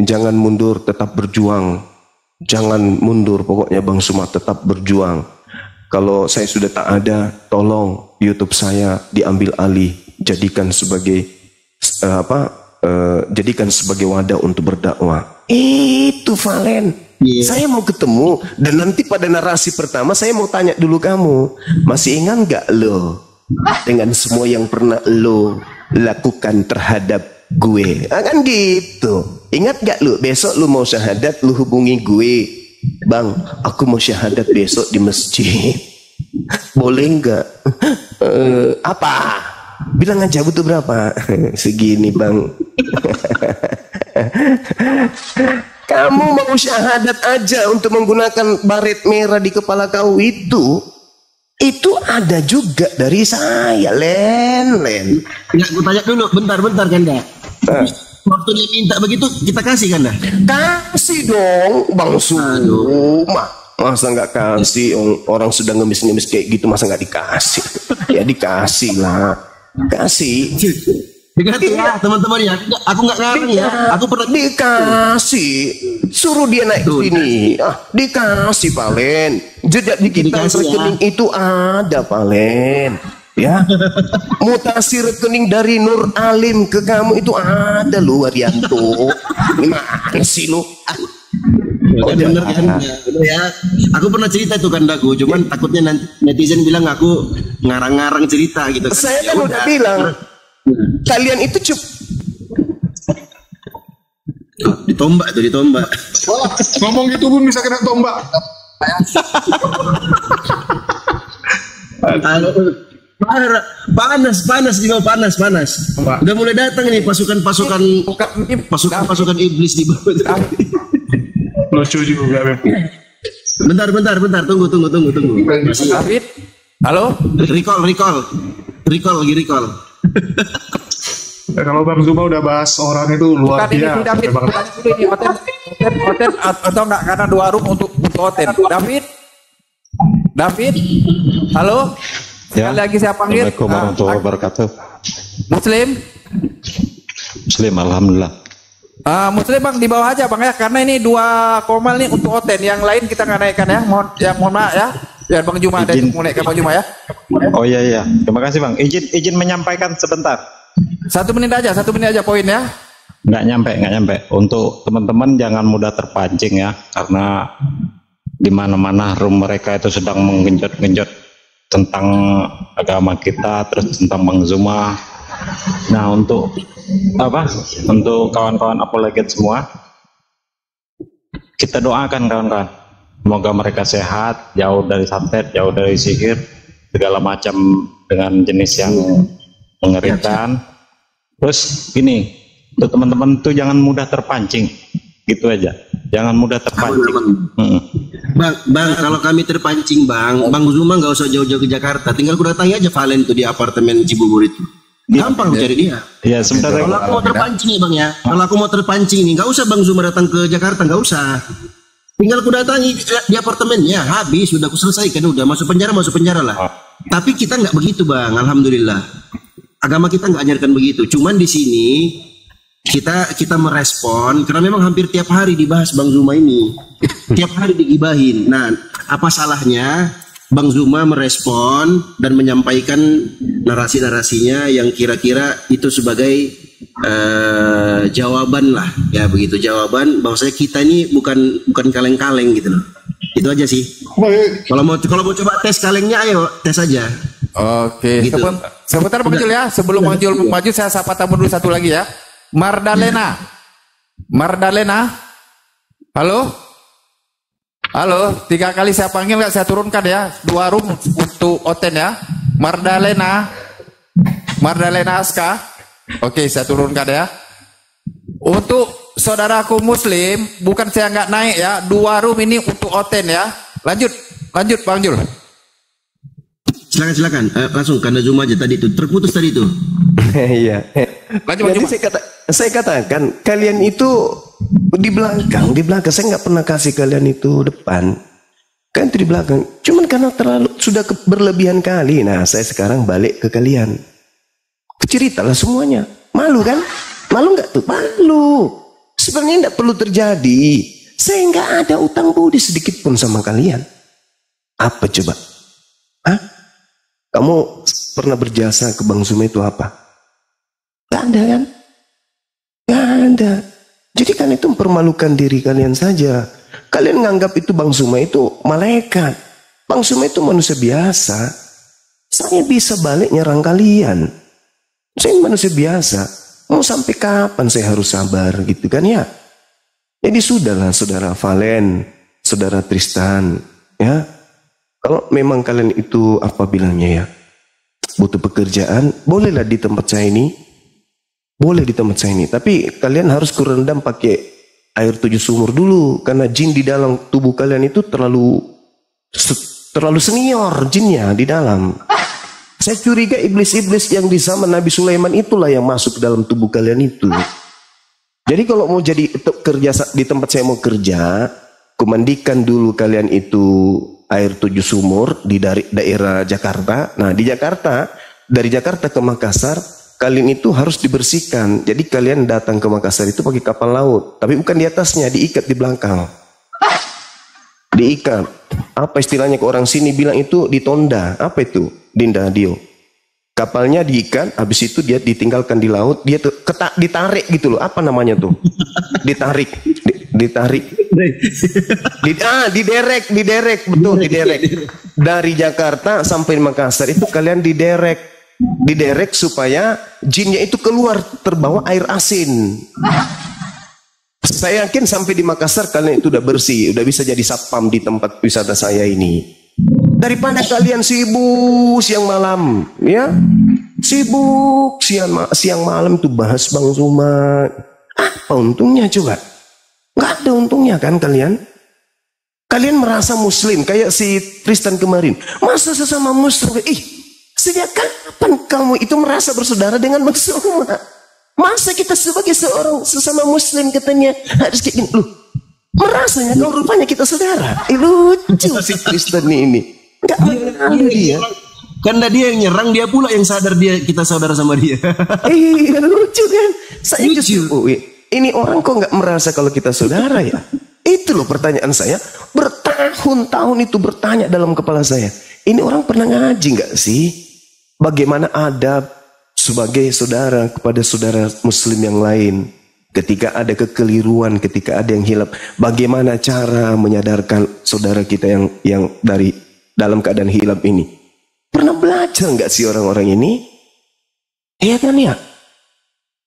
Jangan mundur, tetap berjuang. Jangan mundur, pokoknya Bang Suma tetap berjuang. Kalau saya sudah tak ada, tolong YouTube saya diambil alih, jadikan sebagai jadikan sebagai wadah untuk berdakwah. Itu Valen. Saya mau ketemu, dan nanti pada narasi pertama saya mau tanya dulu kamu, masih ingat nggak lo dengan semua yang pernah lo lakukan terhadap gue? Kan gitu. Ingat gak lu, besok lu mau syahadat, lu hubungi gue. Bang, aku mau syahadat besok di masjid. Boleh nggak? Apa? Bilang aja butuh berapa? Segini bang. Kamu mau syahadat aja untuk menggunakan baret merah di kepala kau itu ada juga dari saya, Len. Nggak, gue tanya dulu, bentar Ganda. Waktu dia minta begitu, kita kasih Ganda? Kasih dong, Bang Suma. Masa nggak kasih? Orang sudah ngemis-ngemis kayak gitu, masa nggak dikasih? Ya dikasih lah, kasih. Dikasih ya teman-teman ya. Aku nggak ngarang ya. Aku pernah dikasih. Suruh dia naik ke sini. Dikasih Valen. Jejak digital rekening ya. Itu ada Valen. Ya. Mutasi rekening dari Nur Alim ke kamu itu ada lu, Arianto. Gimana sih lu? Bener kan? Bener ya. Aku pernah cerita itu kan daku, cuman takutnya nanti netizen bilang aku ngarang-ngarang cerita gitu. Saya kan udah bilang. Kalian itu ditombak. Wah, ngomong gitu pun bisa kena tombak. Panas juga panas. Udah mulai datang nih pasukan iblis di bawah. Lucu juga, Beb. Bentar, tunggu. David, halo? Recall. Kalau Bang Zuma udah bahas orang itu luar biasa. David, ini Oten atau enggak, karena 2 room untuk Oten. David, halo? Ya. Sekali lagi saya panggil. Assalamualaikum warahmatullahi wabarakatuh. Muslim, alhamdulillah. Muslim Bang di bawah aja Bang ya, karena ini 2 komal nih untuk Oten, yang lain kita nggak naikkan ya. Mohon maaf ya. Biar Bang Juma ada yang naikkan Bang Juma ya. Oh iya. Terima kasih Bang. Izin menyampaikan sebentar. 1 menit aja poin ya. Nggak nyampe. Untuk teman-teman jangan mudah terpancing ya, karena di mana-mana room mereka itu sedang menggenjot tentang agama kita, terus tentang Bang Zuma. Nah, untuk kawan-kawan apologet semua, kita doakan kawan-kawan, semoga mereka sehat, jauh dari santet, jauh dari sihir, segala macam dengan jenis yang mengerikan. Terus gini, untuk teman-teman tuh jangan mudah terpancing, gitu aja, jangan mudah terpancing. Bang, kalau kami terpancing Bang Zuma nggak usah jauh-jauh ke Jakarta, tinggal ku datangi aja Valen tuh di apartemen Cibubur itu. Gampang cari dia. Ya sebenarnya. Kalau aku mau terpancing nih Bang ya, nggak usah Bang Zuma datang ke Jakarta, nggak usah. Tinggal ku datangi di apartemennya, habis sudah aku selesaikan, udah masuk penjara lah. Tapi kita nggak begitu Bang, alhamdulillah. Agama kita nggak ajarkan begitu. Cuman di sini kita merespon karena memang hampir tiap hari dibahas Bang Zuma ini, tiap hari digibahin. Nah, apa salahnya Bang Zuma merespon dan menyampaikan narasi-narasinya yang kira-kira itu sebagai jawaban lah, ya begitu, jawaban bahwasanya kita ini bukan kaleng-kaleng gitu loh. Itu aja sih. Kalau mau coba tes kalengnya, ayo tes aja. Oke. Gitu. Sebentar Bang Jul ya, sebelum Bang Jul maju saya sapa tamu dulu satu lagi ya. Mardalena, halo, 3 kali saya panggil nggak saya turunkan ya, 2 room untuk Oten ya. Mardalena Aska, oke saya turunkan ya. Untuk saudaraku Muslim, bukan saya nggak naik ya, 2 room ini untuk Oten ya. Lanjut Bang Jul. Silakan, langsung karena Zoom aja tadi itu terputus tadi itu. Iya. Jadi saya katakan kalian itu di belakang saya nggak pernah kasih kalian itu depan, kan itu di belakang. Cuman karena terlalu sudah berlebihan kali. Nah saya sekarang balik ke kalian. Ceritalah semuanya. Malu kan? Malu nggak tuh? Malu. Sebenarnya tidak perlu terjadi. Saya nggak ada utang budi sedikit pun sama kalian. Apa coba? Hah? Kamu pernah berjasa ke Bang Zuma itu apa? Gak ada kan? Gak ada. Jadi kan itu mempermalukan diri kalian saja. Kalian nganggap itu Bang Zuma itu malaikat. Bang Zuma itu manusia biasa. Saya bisa balik nyerang kalian. Saya manusia biasa. Mau sampai kapan saya harus sabar gitu kan ya? Jadi sudahlah saudara Valen, saudara Tristan, ya. Kalau memang kalian itu apa bilangnya ya, butuh pekerjaan, bolehlah di tempat saya ini. Boleh di tempat saya ini. Tapi kalian harus kurendam pakai air 7 sumur dulu. Karena jin di dalam tubuh kalian itu terlalu senior jinnya di dalam. Saya curiga iblis-iblis yang di zaman Nabi Sulaiman itulah yang masuk ke dalam tubuh kalian itu. Jadi kalau mau jadi kerja di tempat saya mau kerja, kumandikan dulu kalian itu air 7 sumur di dari daerah Jakarta. Nah di Jakarta, dari Jakarta ke Makassar, kalian itu harus dibersihkan. Jadi kalian datang ke Makassar itu pakai kapal laut, tapi bukan di atasnya, diikat di belakang. Diikat. Apa istilahnya ke orang sini bilang itu ditonda. Apa itu? Dinda Dio. Kapalnya diikat, habis itu dia ditinggalkan di laut, dia tuh ditarik gitu loh. Apa namanya tuh? Ditarik. Ditarik. Diderek, betul, diderek. Dari Jakarta sampai Makassar itu kalian diderek supaya jinnya itu keluar terbawa air asin. Saya yakin sampai di Makassar kalian itu udah bersih, udah bisa jadi satpam di tempat wisata saya ini. Daripada kalian sibuk siang malam, ya, sibuk siang malam tuh bahas Bang Zuma. Apa untungnya coba? Nggak ada untungnya kan kalian? Kalian merasa muslim kayak si Tristan kemarin. Masa sesama muslim? Sejak kapan kamu itu merasa bersaudara dengan Bang Zuma? Masa kita sebagai seorang sesama muslim katanya harus kayak gini? Loh, merasanya kau rupanya kita saudara. Lucu si Tristan ini. Nggak mengenal dia. Karena dia yang nyerang, dia pula yang sadar kita saudara sama dia. Lucu kan? Saya lucu. Ini orang kok nggak merasa kalau kita saudara ya? Itu loh pertanyaan saya. Bertahun-tahun itu bertanya dalam kepala saya. Ini orang pernah ngaji nggak sih? Bagaimana adab sebagai saudara kepada saudara muslim yang lain? Ketika ada kekeliruan, ketika ada yang hilap, bagaimana cara menyadarkan saudara kita yang dari dalam keadaan hilap ini? Pernah belajar nggak sih orang-orang ini? Iya kan ya?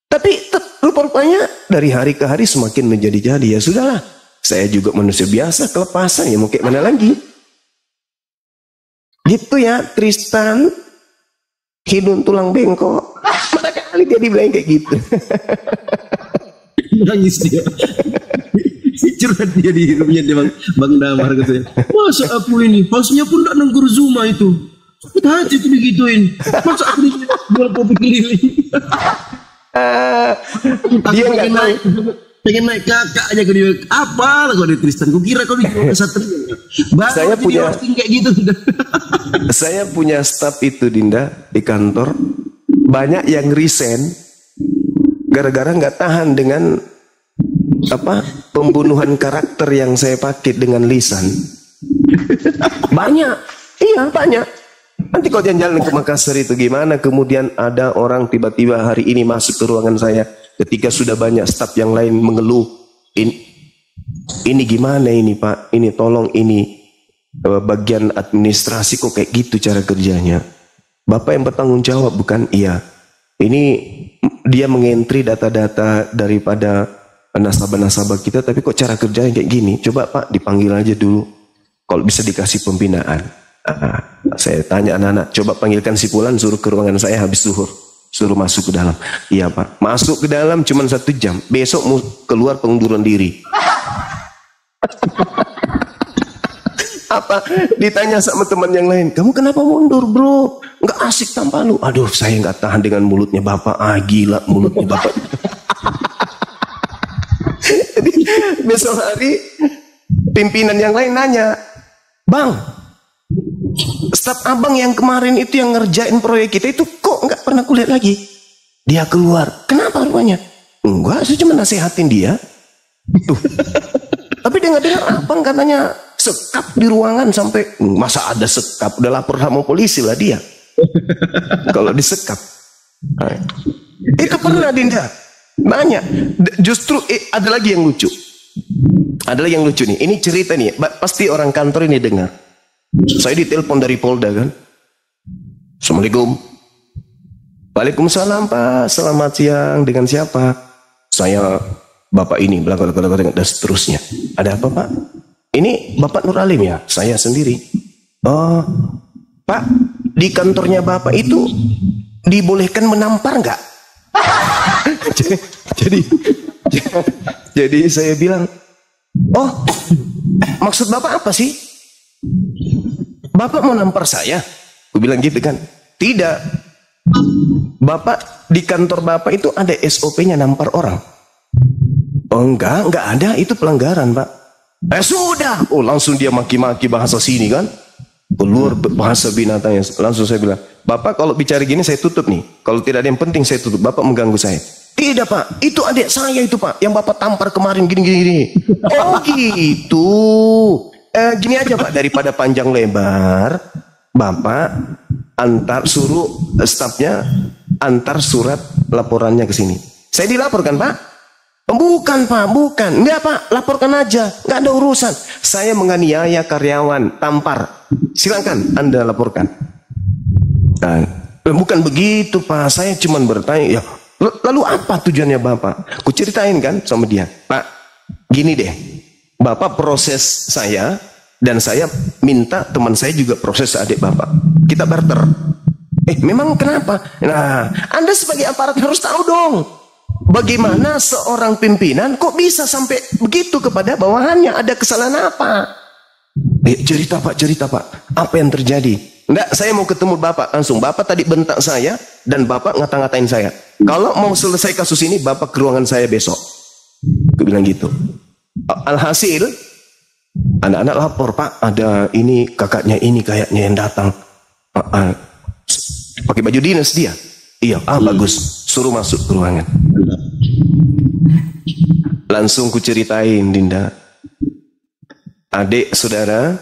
Tapi rupa-rupanya dari hari ke hari semakin menjadi-jadi. Ya sudahlah, saya juga manusia biasa, kelepasan ya, mau kayak mana lagi? Gitu ya Tristan, hidung tulang bengkok. Mana kali dia dibilang kayak gitu. Nangis dia. Curhat dia di hidupnya dia Bang Damar katanya. Masa aku ini, harusnya pun tidak nenggur Zuma itu. Sakit hati tuh digituin. Masa aku jual kopi keliling. Dia nggak naik. Pengen naik kakak aja ke dia. Apa lah kau di Tristan? Ku kira kau dijual ke Satria. Saya punya kayak gitu. Saya punya staf itu Dinda di kantor. Banyak yang resign gara-gara nggak tahan dengan pembunuhan karakter yang saya pakai dengan lisan. Banyak, iya banyak. Nanti kau jalan-jalan ke Makassar itu gimana? Kemudian ada orang tiba-tiba hari ini masuk ke ruangan saya ketika sudah banyak staf yang lain mengeluh. Ini gimana ini Pak? Ini tolong ini bagian administrasi kok kayak gitu cara kerjanya. Bapak yang bertanggung jawab bukan? Iya. Ini dia mengentri data-data daripada nasabah-nasabah kita, tapi kok cara kerjanya kayak gini? Coba Pak dipanggil aja dulu. Kalau bisa dikasih pembinaan. Saya tanya anak-anak, coba panggilkan si Fulan, suruh ke ruangan saya habis zuhur. Suruh masuk ke dalam. Iya Pak. Masuk ke dalam cuma 1 jam. Besok mau keluar pengunduran diri. Apa? Ditanya sama teman yang lain. Kamu kenapa mundur bro? Nggak asik tanpa lu. Aduh saya nggak tahan dengan mulutnya Bapak. Gila mulutnya Bapak. Jadi besok hari pimpinan yang lain nanya, Bang, staf abang yang kemarin itu yang ngerjain proyek kita itu kok nggak pernah kulihat lagi? Dia keluar. Kenapa rupanya? Enggak, saya cuma nasihatin dia. Tuh. Tapi dengar-dengar abang katanya sekap di ruangan sampai masa ada sekap, udah lapor sama polisi lah dia. Kalau disekap. Nah, itu pernah Dinda. Banyak. Justru ada lagi yang lucu. Ada lagi yang lucu nih. Ini cerita nih. Pasti orang kantor ini dengar. Saya ditelepon dari Polda kan. Assalamualaikum. Waalaikumsalam Pak. Selamat siang. Dengan siapa? Saya Bapak ini, dan seterusnya. Ada apa Pak? Ini Bapak Nur Alim ya? Saya sendiri. Oh, Pak, di kantornya Bapak itu dibolehkan menampar nggak? jadi saya bilang, oh, maksud Bapak apa sih? Bapak mau nampar saya? Aku bilang gitu kan. Tidak. Bapak, di kantor Bapak itu ada SOP-nya nampar orang. Oh enggak ada, itu pelanggaran Pak. Sudah. Oh langsung dia maki-maki bahasa sini kan. Keluar bahasa binatangnya. Langsung saya bilang, Bapak kalau bicara gini saya tutup nih. Kalau tidak ada yang penting saya tutup. Bapak mengganggu saya. Tidak Pak, itu adik saya itu Pak. Yang Bapak tampar kemarin gini. Oh gitu. Gini aja Pak, daripada panjang lebar, Bapak suruh stafnya antar surat laporannya ke sini. Saya dilaporkan Pak. Bukan Pak, bukan. Enggak Pak, laporkan aja. Enggak ada urusan. Saya menganiaya karyawan, tampar. Silakan Anda laporkan. Nah, bukan begitu Pak. Saya cuma bertanya, ya, lalu apa tujuannya Bapak? Ku ceritain kan sama dia. Pak, gini deh. Bapak proses saya dan saya minta teman saya juga proses adik Bapak. Kita barter. Memang kenapa? Nah, Anda sebagai aparat harus tahu dong. Bagaimana seorang pimpinan kok bisa sampai begitu kepada bawahannya? Ada kesalahan apa? Cerita Pak. Apa yang terjadi? Enggak, saya mau ketemu Bapak langsung. Bapak tadi bentak saya dan Bapak ngata-ngatain saya. Kalau mau selesai kasus ini, Bapak ke ruangan saya besok. Aku bilang gitu. Alhasil, anak-anak lapor, Pak, ada ini kakaknya ini kayaknya yang datang. Pakai baju dinas dia. Iya, bagus. Suruh masuk ke ruangan. Langsung ku ceritain Dinda. Adik saudara,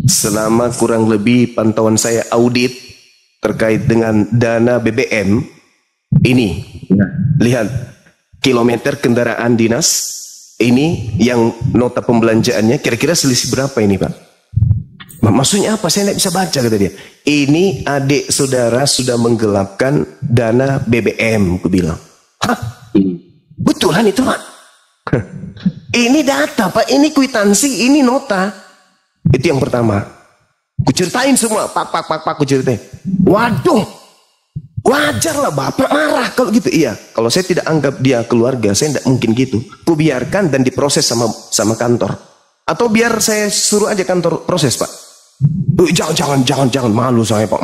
selama kurang lebih pantauan saya audit terkait dengan dana BBM ini, lihat kilometer kendaraan dinas ini yang nota pembelanjaannya kira-kira selisih berapa ini Pak? Maksudnya apa? Saya tidak bisa baca kata dia. Ini adik saudara sudah menggelapkan dana BBM, aku bilang. Hah? Betulan itu Pak? Ini data Pak, ini kwitansi, ini nota. Itu yang pertama. Ku ceritain semua, pak, ku ceritain. Waduh, wajar lah Bapak marah kalau gitu. Iya, kalau saya tidak anggap dia keluarga, saya tidak mungkin gitu. Ku biarkan dan diproses sama kantor. Atau biar saya suruh aja kantor proses Pak. Jangan malu saya Pak.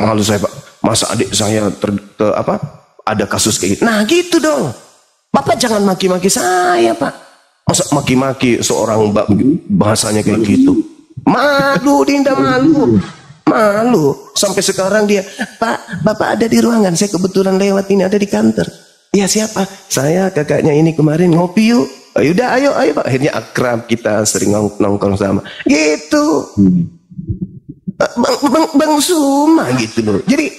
Masa adik saya ada kasus kayak gitu. Nah gitu dong. Bapak jangan maki-maki saya Pak. Masa maki-maki seorang bahasanya kayak gitu. Malu Dinda, malu. Sampai sekarang dia, Pak, Bapak ada di ruangan. Saya kebetulan lewat ini ada di kantor. Ya siapa? Saya kakaknya ini kemarin ngopi yuk. Yaudah ayo Pak. Akhirnya akrab, kita sering nongkrong sama. Gitu. Bang Suma gitu loh. Jadi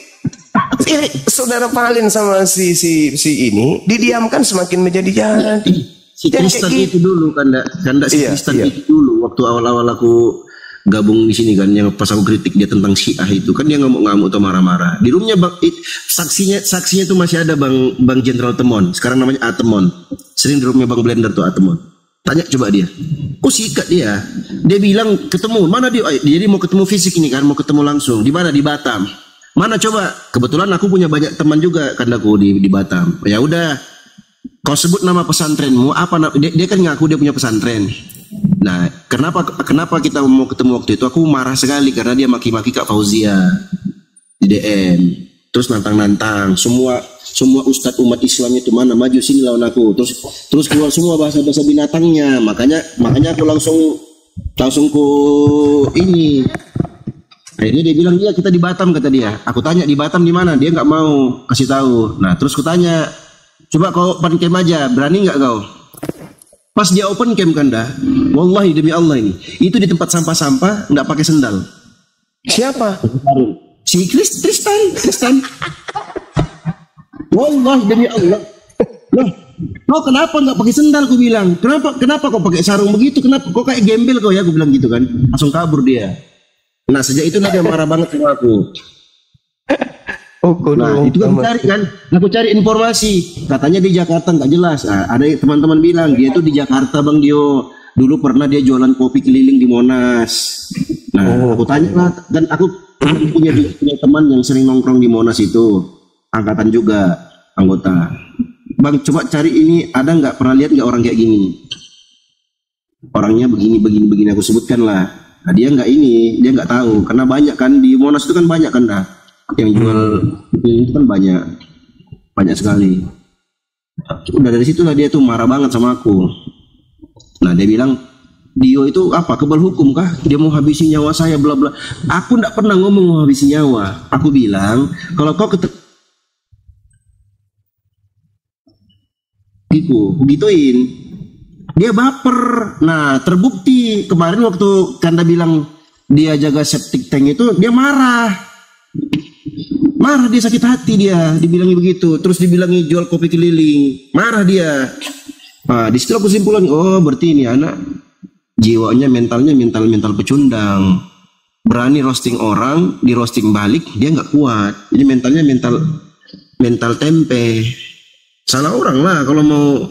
ini saudara Valin sama si ini didiamkan semakin menjadi-jadi. Si Tristan itu dulu kan si Tristan itu dulu waktu awal-awal aku gabung di sini kan, yang pas aku kritik dia tentang Syiah itu kan, dia ngamuk-ngamuk atau marah-marah. Di roomnya saksinya itu masih ada Bang Jenderal Temon, sekarang namanya Atemon. Sering di roomnya Bang Blender tuh Atemon. Tanya coba dia, kok sikat dia? Dia bilang ketemu, mana dia? Jadi mau ketemu fisik ini kan, mau ketemu langsung. Di mana? Di Batam. Mana coba? Kebetulan aku punya banyak teman juga kan aku di Batam. Ya udah, kau sebut nama pesantrenmu apa? Dia kan ngaku dia punya pesantren. Nah, kenapa kita mau ketemu waktu itu? Aku marah sekali karena dia maki-maki Kak Fauzia di DM. Terus nantang-nantang semua ustadz umat Islam itu, mana maju sini lawan aku. Terus keluar semua bahasa-bahasa binatangnya. Makanya aku langsung ini. Akhirnya dia bilang, iya kita di Batam kata dia. Aku tanya di Batam di mana? Dia nggak mau kasih tahu. Nah terus aku tanya, coba kau pancam aja, berani nggak kau? Pas dia open cam kan dah, wallahi demi Allah ini, itu di tempat sampah-sampah nggak pakai sendal. Siapa? Si Tristan. Wallahi demi Allah. Loh, kau kenapa nggak pakai sendal? Aku bilang, kenapa kau pakai sarung begitu? Kenapa kau kayak gembel kau ya? Aku bilang gitu kan, langsung kabur dia. Nah sejak itu dia marah banget sama aku. Nah itu kan aku cari informasi, katanya di Jakarta nggak jelas. Nah, ada teman-teman bilang dia tuh di Jakarta Bang Dio, dulu pernah dia jualan kopi keliling di Monas. Nah aku tanya lah, dan aku punya teman yang sering nongkrong di Monas itu, angkatan juga anggota. Bang coba cari ini, ada nggak, pernah lihat nggak orang kayak gini? Orangnya begini aku sebutkan lah. Nah, dia nggak tahu karena banyak kan di Monas itu kan banyak kan dah. Yang jual itu kan banyak sekali. Udah dari situlah dia tuh marah banget sama aku. Nah dia bilang, Dio itu apa, kebal hukum kah? Dia mau habisi nyawa saya bla bla. Aku nggak pernah ngomong mau habisi nyawa. Aku bilang kalau kau gituin, dia baper. Nah terbukti kemarin waktu Kanda bilang dia jaga septic tank itu, dia marah, dia sakit hati, dia dibilangi begitu, terus dibilangi jual kopi keliling, marah dia. Nah di situ aku simpulkan, oh berarti ini anak jiwanya, mentalnya mental pecundang, berani roasting orang, di roasting balik dia nggak kuat, jadi mentalnya mental tempe. Salah orang lah kalau mau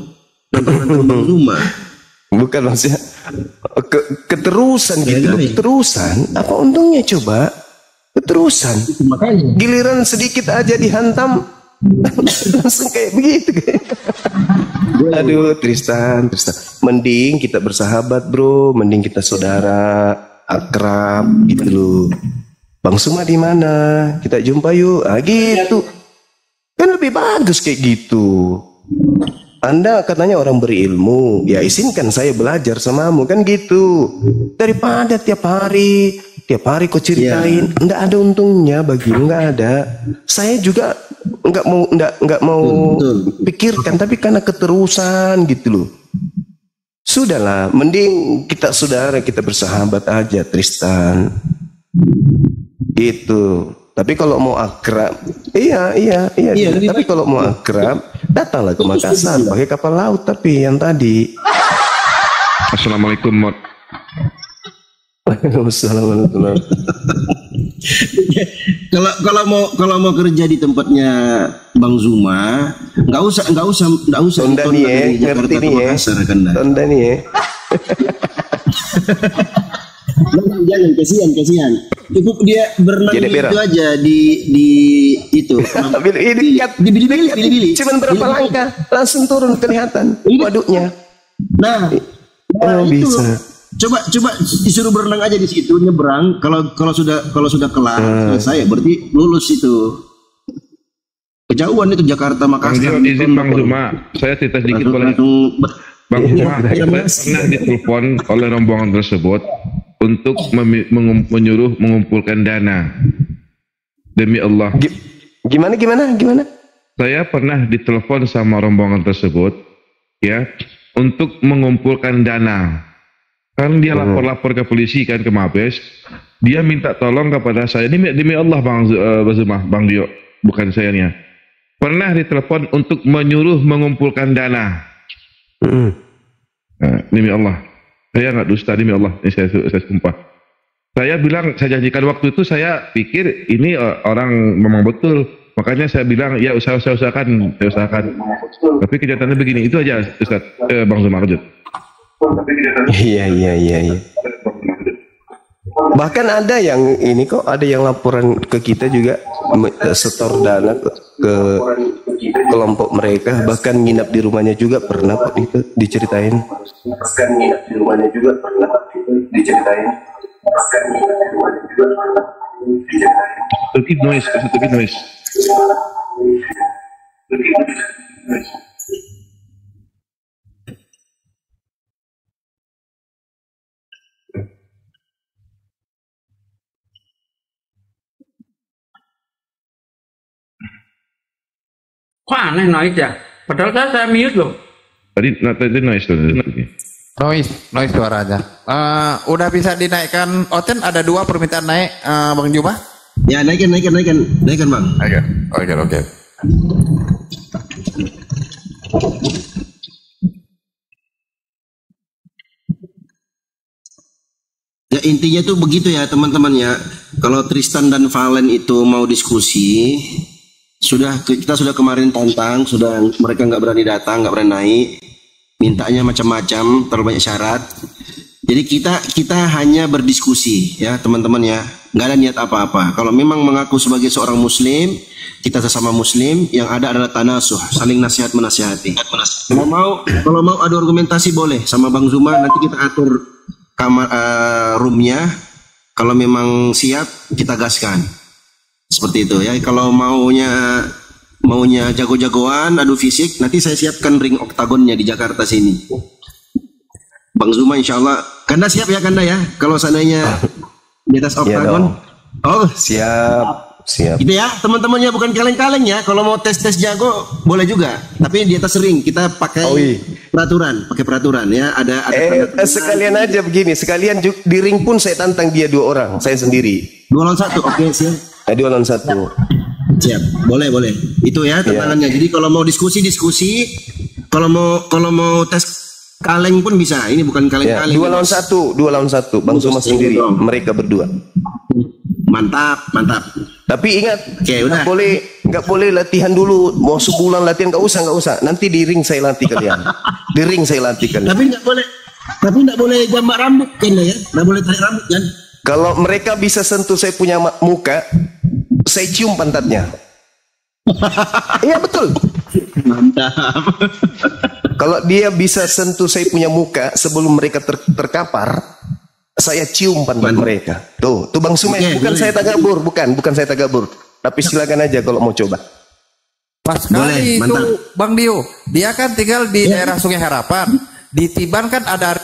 nonton rumah. Bukan maksudnya keterusan gitu, keterusan. Apa untungnya coba? Keterusan. Makanya. Giliran sedikit aja dihantam, langsung kayak begitu. Aduh Tristan. Mending kita bersahabat bro, mending kita saudara, akrab gitu loh. Bang Suma di mana? Kita jumpa yuk. Gitu. Kan lebih bagus kayak gitu. Anda katanya orang berilmu, ya izinkan saya belajar samamu kan gitu. Daripada tiap hari kau ceritain, nggak ada untungnya bagimu, nggak ada. Saya juga nggak mau pikirkan, tapi karena keterusan gitu loh. Sudahlah, mending kita saudara, kita bersahabat aja Tristan. Gitu. Tapi kalau mau akrab, iya. Tapi kalau mau akrab, datanglah ke Makassar pakai kapal laut. Tapi yang tadi. Assalamualaikum Mod. Waalaikumsalam. Kalau mau kerja di tempatnya Bang Zuma, nggak usah Tonda nih ngerti nih ya. Tonda nih ya. Jangan, kasihan. Cukup dia berenang itu aja di itu. Di Bili. Cuman berapa langkah langsung turun kelihatan waduknya. Nah, itu bisa. Coba disuruh berenang aja di situ, nyebrang. Kalau sudah kelar selesai, berarti lulus itu. Kejauhan itu Jakarta Makassar. Izin Bang Zuma, saya cerita sedikit boleh. Bang Zuma, saya pernah ditelepon oleh rombongan tersebut untuk menyuruh mengumpulkan dana. Demi Allah. Gimana? Saya pernah ditelepon sama rombongan tersebut, ya, untuk mengumpulkan dana. Kan dia lapor ke polisi kan, ke Mabes. Dia minta tolong kepada saya. Demi Allah Bang Zuma, Bang Dio, bukan saya nih. Pernah ditelepon untuk menyuruh mengumpulkan dana. Nah, demi Allah. Saya nggak dusta, demi Allah, ini saya sumpah. Saya bilang, saya janjikan waktu itu, saya pikir ini orang memang betul. Makanya saya bilang, ya usahakan. Tapi kenyataannya begini, itu aja Ustaz, Bang Zuma lanjut. Iya. Bahkan ada yang ini kok, ada yang laporan ke kita juga, setor dana ke kelompok mereka, bahkan nginap di rumahnya juga pernah kok itu diceritain. Sedikit noise. Kok aneh noise ya? Padahal saya mute loh. Tadi noise tuh. Noise suaranya. Udah bisa dinaikkan. Oten ada 2 permintaan naik, Bang Juma? Ya naikkan Bang. Oke. Ya intinya tuh begitu ya teman-teman ya. Kalau Tristan dan Valen itu mau diskusi, kita sudah kemarin tantang, sudah mereka nggak berani datang, nggak berani naik, mintanya macam-macam, terlalu banyak syarat. Jadi kita hanya berdiskusi ya teman-teman ya, nggak ada niat apa-apa. Kalau memang mengaku sebagai seorang Muslim, kita sesama Muslim, yang ada adalah tanasuh, saling nasihat menasihati. Kalau mau adu argumentasi boleh sama Bang Zuma, nanti kita atur kamar roomnya. Kalau memang siap kita gaskan seperti itu ya. Kalau maunya jago-jagoan adu fisik, nanti saya siapkan ring oktagonnya di Jakarta sini. Bang Zuma insya Allah Kanda siap ya Kanda ya, kalau seandainya di atas oktagon. Oh siap. Gitu ya teman-temannya, bukan kaleng-kaleng ya. Kalau mau tes jago boleh juga, tapi di atas ring kita pakai peraturan ya. Ada sekalian aja begini, sekalian di ring pun saya tantang dia 2 orang, saya sendiri. 2 lawan 1, oke siap. 2 lawan 1. Siap, boleh. Itu ya tantangannya. Jadi kalau mau diskusi, kalau mau tes kaleng pun bisa. Ini bukan kaleng-kaleng. 2 lawan 1, Bang Zuma sendiri, mereka berdua. Mantap. Tapi ingat, nggak boleh latihan dulu. Mau sebulan latihan nggak usah. Nanti di ring saya latih kalian. Tapi nggak boleh gambar rambut kan ya? Nggak boleh tarik rambut kan? Kalau mereka bisa sentuh saya punya muka, saya cium pantatnya. Iya betul. Mantap. Kalau dia bisa sentuh saya punya muka sebelum mereka terkapar, saya cium pantat mereka. Tuh Bang Zuma, bukan saya tagabur, bukan saya tagabur. Tapi silakan aja kalau mau coba. Pas sekali itu Bang Dio, dia kan tinggal di daerah Sungai Harapan. Di Tiban kan ada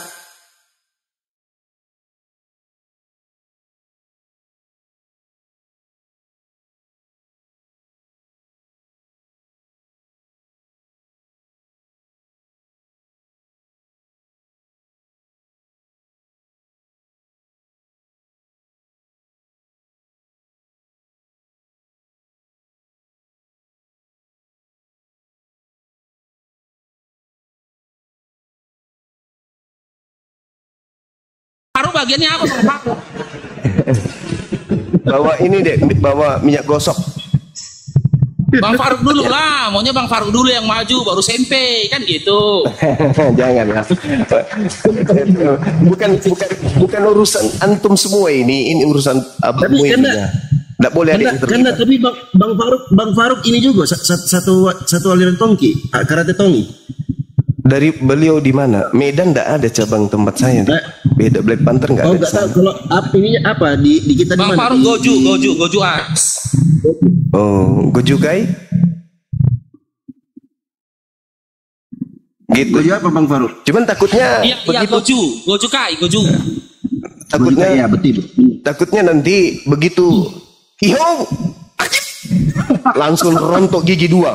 Faruk bagiannya apa Bang Faruk? bawa minyak gosok. Bang Faruk dulu lah, maunya Bang Faruk dulu yang maju baru Sempe kan gitu. Jangan ya. bukan urusan antum semua ini urusan abangmu ini. Nggak boleh ada yang terlibat. Tapi Bang Faruk ini juga satu aliran tongki, karate tongi. Dari beliau di mana? Medan nggak ada cabang tempat saya. Beda Black Panther nggak ada. Nggak tahu kalau ininya apa di kita di Bang mana? Faruk Goju Ars. Oh, Goju Kai? Gitu. Goju apa Bang Faruk? Cuman takutnya Iya Goju Kai. Takutnya ya betul. Takutnya nanti begitu iho langsung rontok gigi 2.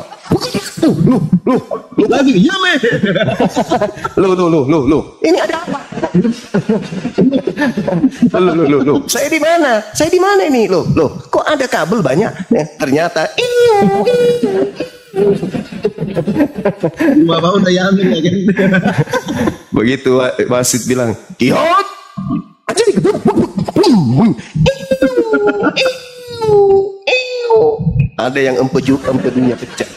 Lu lagi ya me. Lu. Ini ada apa? Lu. Saya di mana ini? Loh. Kok ada kabel banyak? Ternyata Bapak udah yamin ya kan. Begitu wasit bilang, "Ihot." Aja digeduk. Ada yang empedunya pecah.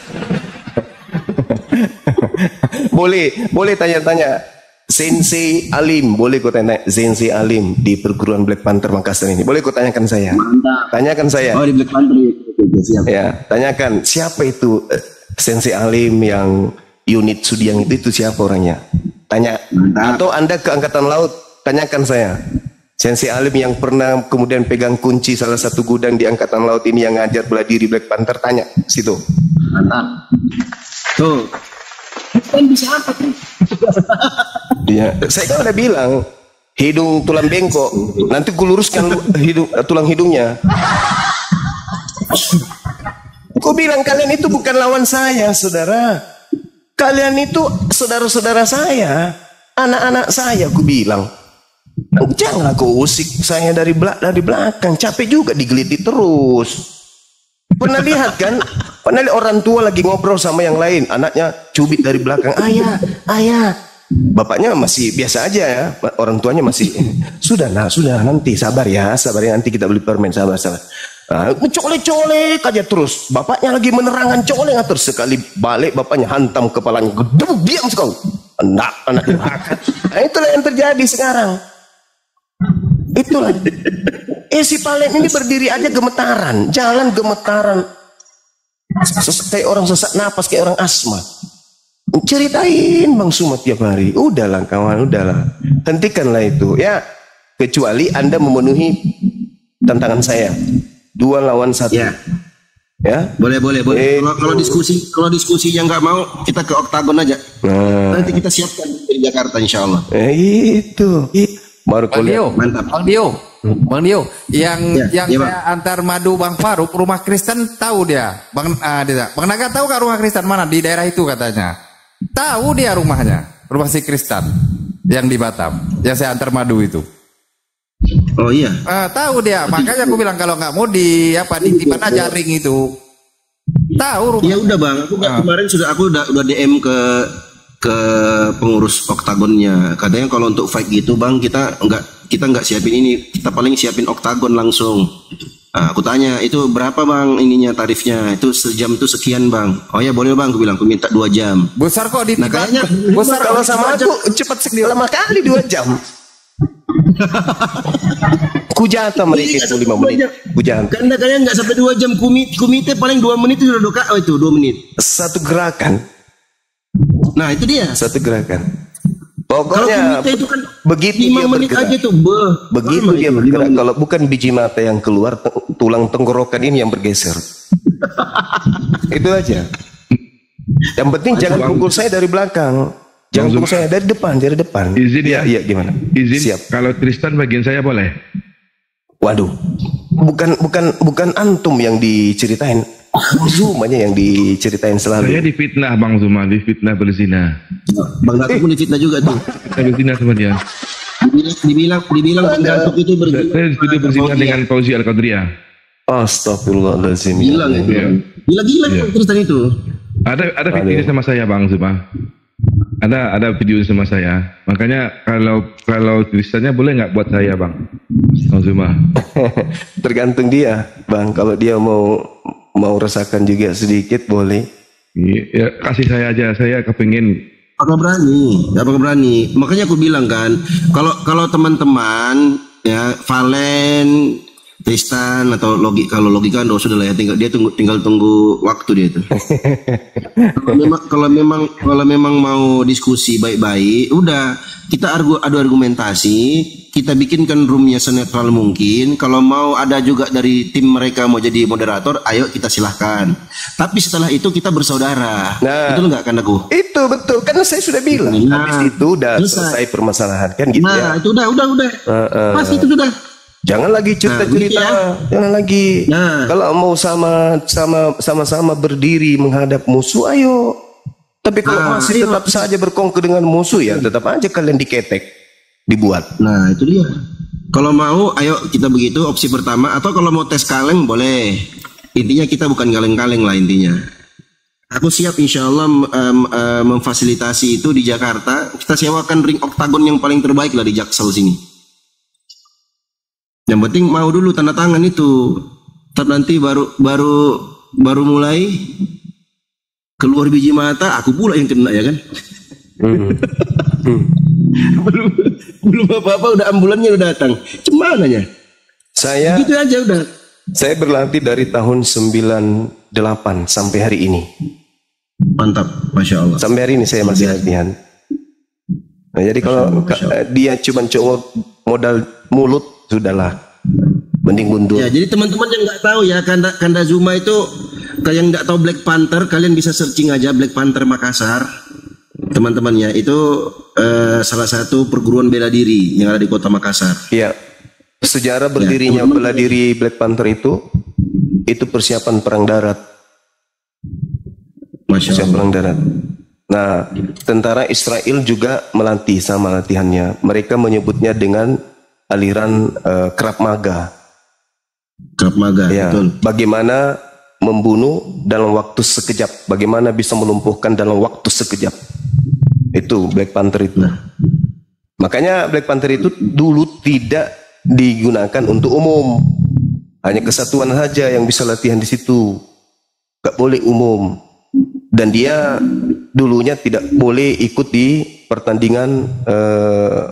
boleh tanya-tanya Sensei Alim, boleh kau tanya Sensei Alim di perguruan Black Panther Makassar ini, boleh kau tanyakan saya. Mantap. Tanyakan saya. Oh di Black Panther siap. Ya, tanyakan siapa itu Sensei Alim yang unit Sudiang itu siapa orangnya? Tanya. Mantap. Atau Anda ke Angkatan Laut, tanyakan saya. Sensei Alim yang pernah kemudian pegang kunci salah satu gudang di Angkatan Laut ini yang ngajar bela diri Black Panther, tanya situ. Mantap. Tuh. Kan bisa apa tuh? Iya, saya kan udah bilang hidung tulang bengkok, nanti ku luruskan tulang hidungnya. Ku bilang kalian itu bukan lawan saya, saudara. Kalian itu saudara-saudara saya, anak-anak saya, aku bilang. Janganlah kau usik saya dari belakang, capek juga digelitik terus. Pernah lihat kan? Pernah lihat orang tua lagi ngobrol sama yang lain, anaknya cubit dari belakang, ayah. Bapaknya masih biasa aja ya, orang tuanya masih, sudah nanti sabar ya nanti kita beli permen, sabar. Colek-colek aja terus, bapaknya lagi menerangkan colek terus, sekali balik bapaknya hantam kepalanya, diam kau, anak durhaka. Nah, itulah yang terjadi sekarang. Itulah. Si Palen ini berdiri aja gemetaran, jalan gemetaran, kayak orang sesak napas, kayak orang asma. Ceritain Bang Suma tiap hari. Udahlah kawan, udahlah. Hentikanlah itu ya. Kecuali Anda memenuhi tantangan saya. 2 lawan 1. Ya. Boleh. Kalau diskusi yang nggak mau, kita ke oktagon aja. Nanti kita siapkan di Jakarta insya Allah. Itu. Baru Dio, mantap. Bang Dio, yang saya antar madu Bang Faruk, rumah Kristen tahu dia. Bang Naga tahu nggak rumah Kristen mana di daerah itu katanya? Tahu dia rumahnya, rumah si Kristen yang di Batam, yang saya antar madu itu. Oh iya. Tahu dia, makanya aku bilang kalau nggak mau di mana jaring itu. Tahu rumah. Ya udah Bang, kemarin aku udah DM ke pengurus oktagonnya. Katanya kalau untuk fight gitu Bang, kita nggak siapin ini, kita paling siapin oktagon langsung. Aku tanya itu berapa Bang ininya tarifnya, itu sejam itu sekian Bang. Oh ya boleh Bang, aku bilang aku minta 2 jam. Besar kok di kayaknya besar kalau sama aku cepat lama kali 2 jam. Kujata mereka itu 5 menit. Kujata. Karena kalian nggak sampai 2 jam, kumite paling 2 menit itu udah itu 2 menit. Satu gerakan. Nah itu dia. Satu gerakan. Pokoknya itu kan begitu 5 menit bergerak, aja tuh. Begitu dia bergerak, kalau bukan biji mata yang keluar, tulang tenggorokan ini yang bergeser. Itu aja. Yang penting jangan pukul saya dari belakang. Jangan pukul saya dari depan. Izin ya? Iya gimana? Izin. Siap. Kalau Tristan bagian saya boleh? Waduh. Bukan antum yang diceritain. Zuma aja yang diceritain selalu. Saya difitnah Bang Zuma, difitnah berzina. Bang Gatuk pun difitnah juga tuh. Saya berzina sama dia. Dibilang Bang Gatuk itu berzina. Saya sudah berzina dengan Fauzi Al-Qadriyah. Astagfirullahaladzim. Bilang itu. Gila Tristan itu. Ada videonya sama saya Bang Zuma. Ada video sama saya. Makanya kalau Tristannya boleh nggak buat saya Bang Zuma? Tergantung dia Bang. Kalau dia mau rasakan juga sedikit boleh. Ya kasih saya aja, saya kepingin. Apakah berani? Makanya aku bilang kan, kalau teman-teman ya Valen, Tristan atau kalau logika sudah lah ya, tinggal tunggu waktu dia itu. kalau memang mau diskusi baik-baik, udah kita adu argumentasi, kita bikinkan roomnya senetral mungkin. Kalau mau ada juga dari tim mereka mau jadi moderator, ayo kita silahkan. Tapi setelah itu kita bersaudara. Betul nggak kan aku? Itu betul, karena saya sudah bilang. Habis itu udah selesai permasalahan kan gitu ya. Itu udah. Pasti itu sudah. Jangan lagi cerita-cerita, jangan lagi. Kalau mau sama-sama berdiri menghadap musuh, ayo. Tapi kalau masih tetap saja berkongkol dengan musuh ya, tetap aja kalian diketek, dibuat. Nah itu dia. Kalau mau, ayo kita begitu opsi pertama. Atau kalau mau tes kaleng boleh. Intinya kita bukan kaleng-kaleng lah intinya. Aku siap insya Allah memfasilitasi itu di Jakarta. Kita sewakan ring oktagon yang paling terbaik lah di Jaksel sini. Yang penting mau dulu tanda tangan itu. Tapi nanti baru mulai keluar biji mata, aku pula yang kena ya kan. belum apa-apa udah ambulannya udah datang. Cuman aja. Saya gitu aja udah. Saya berlatih dari tahun 98 sampai hari ini. Mantap, Masya Allah. Sampai hari ini saya masih latihan. Nah, jadi kalau dia cuma cowok modal mulut, sudahlah, mending mundur. Ya, jadi teman-teman yang nggak tahu ya, Kanda Zuma itu, kalian nggak tahu Black Panther, kalian bisa searching aja Black Panther Makassar. Teman-temannya itu salah satu perguruan bela diri yang ada di kota Makassar. Iya. Sejarah berdirinya bela diri Black Panther itu persiapan perang darat. Masya Allah. Perang darat. Nah, tentara Israel juga melatih sama latihannya. Mereka menyebutnya dengan aliran Krav Maga. Krav Maga, Ya, betul. bagaimana membunuh dalam waktu sekejap, bagaimana bisa melumpuhkan dalam waktu sekejap. Itu Black Panther itu. Makanya Black Panther itu dulu tidak digunakan untuk umum. Hanya kesatuan saja yang bisa latihan di situ. Gak boleh umum. Dan dia dulunya tidak boleh ikut di pertandingan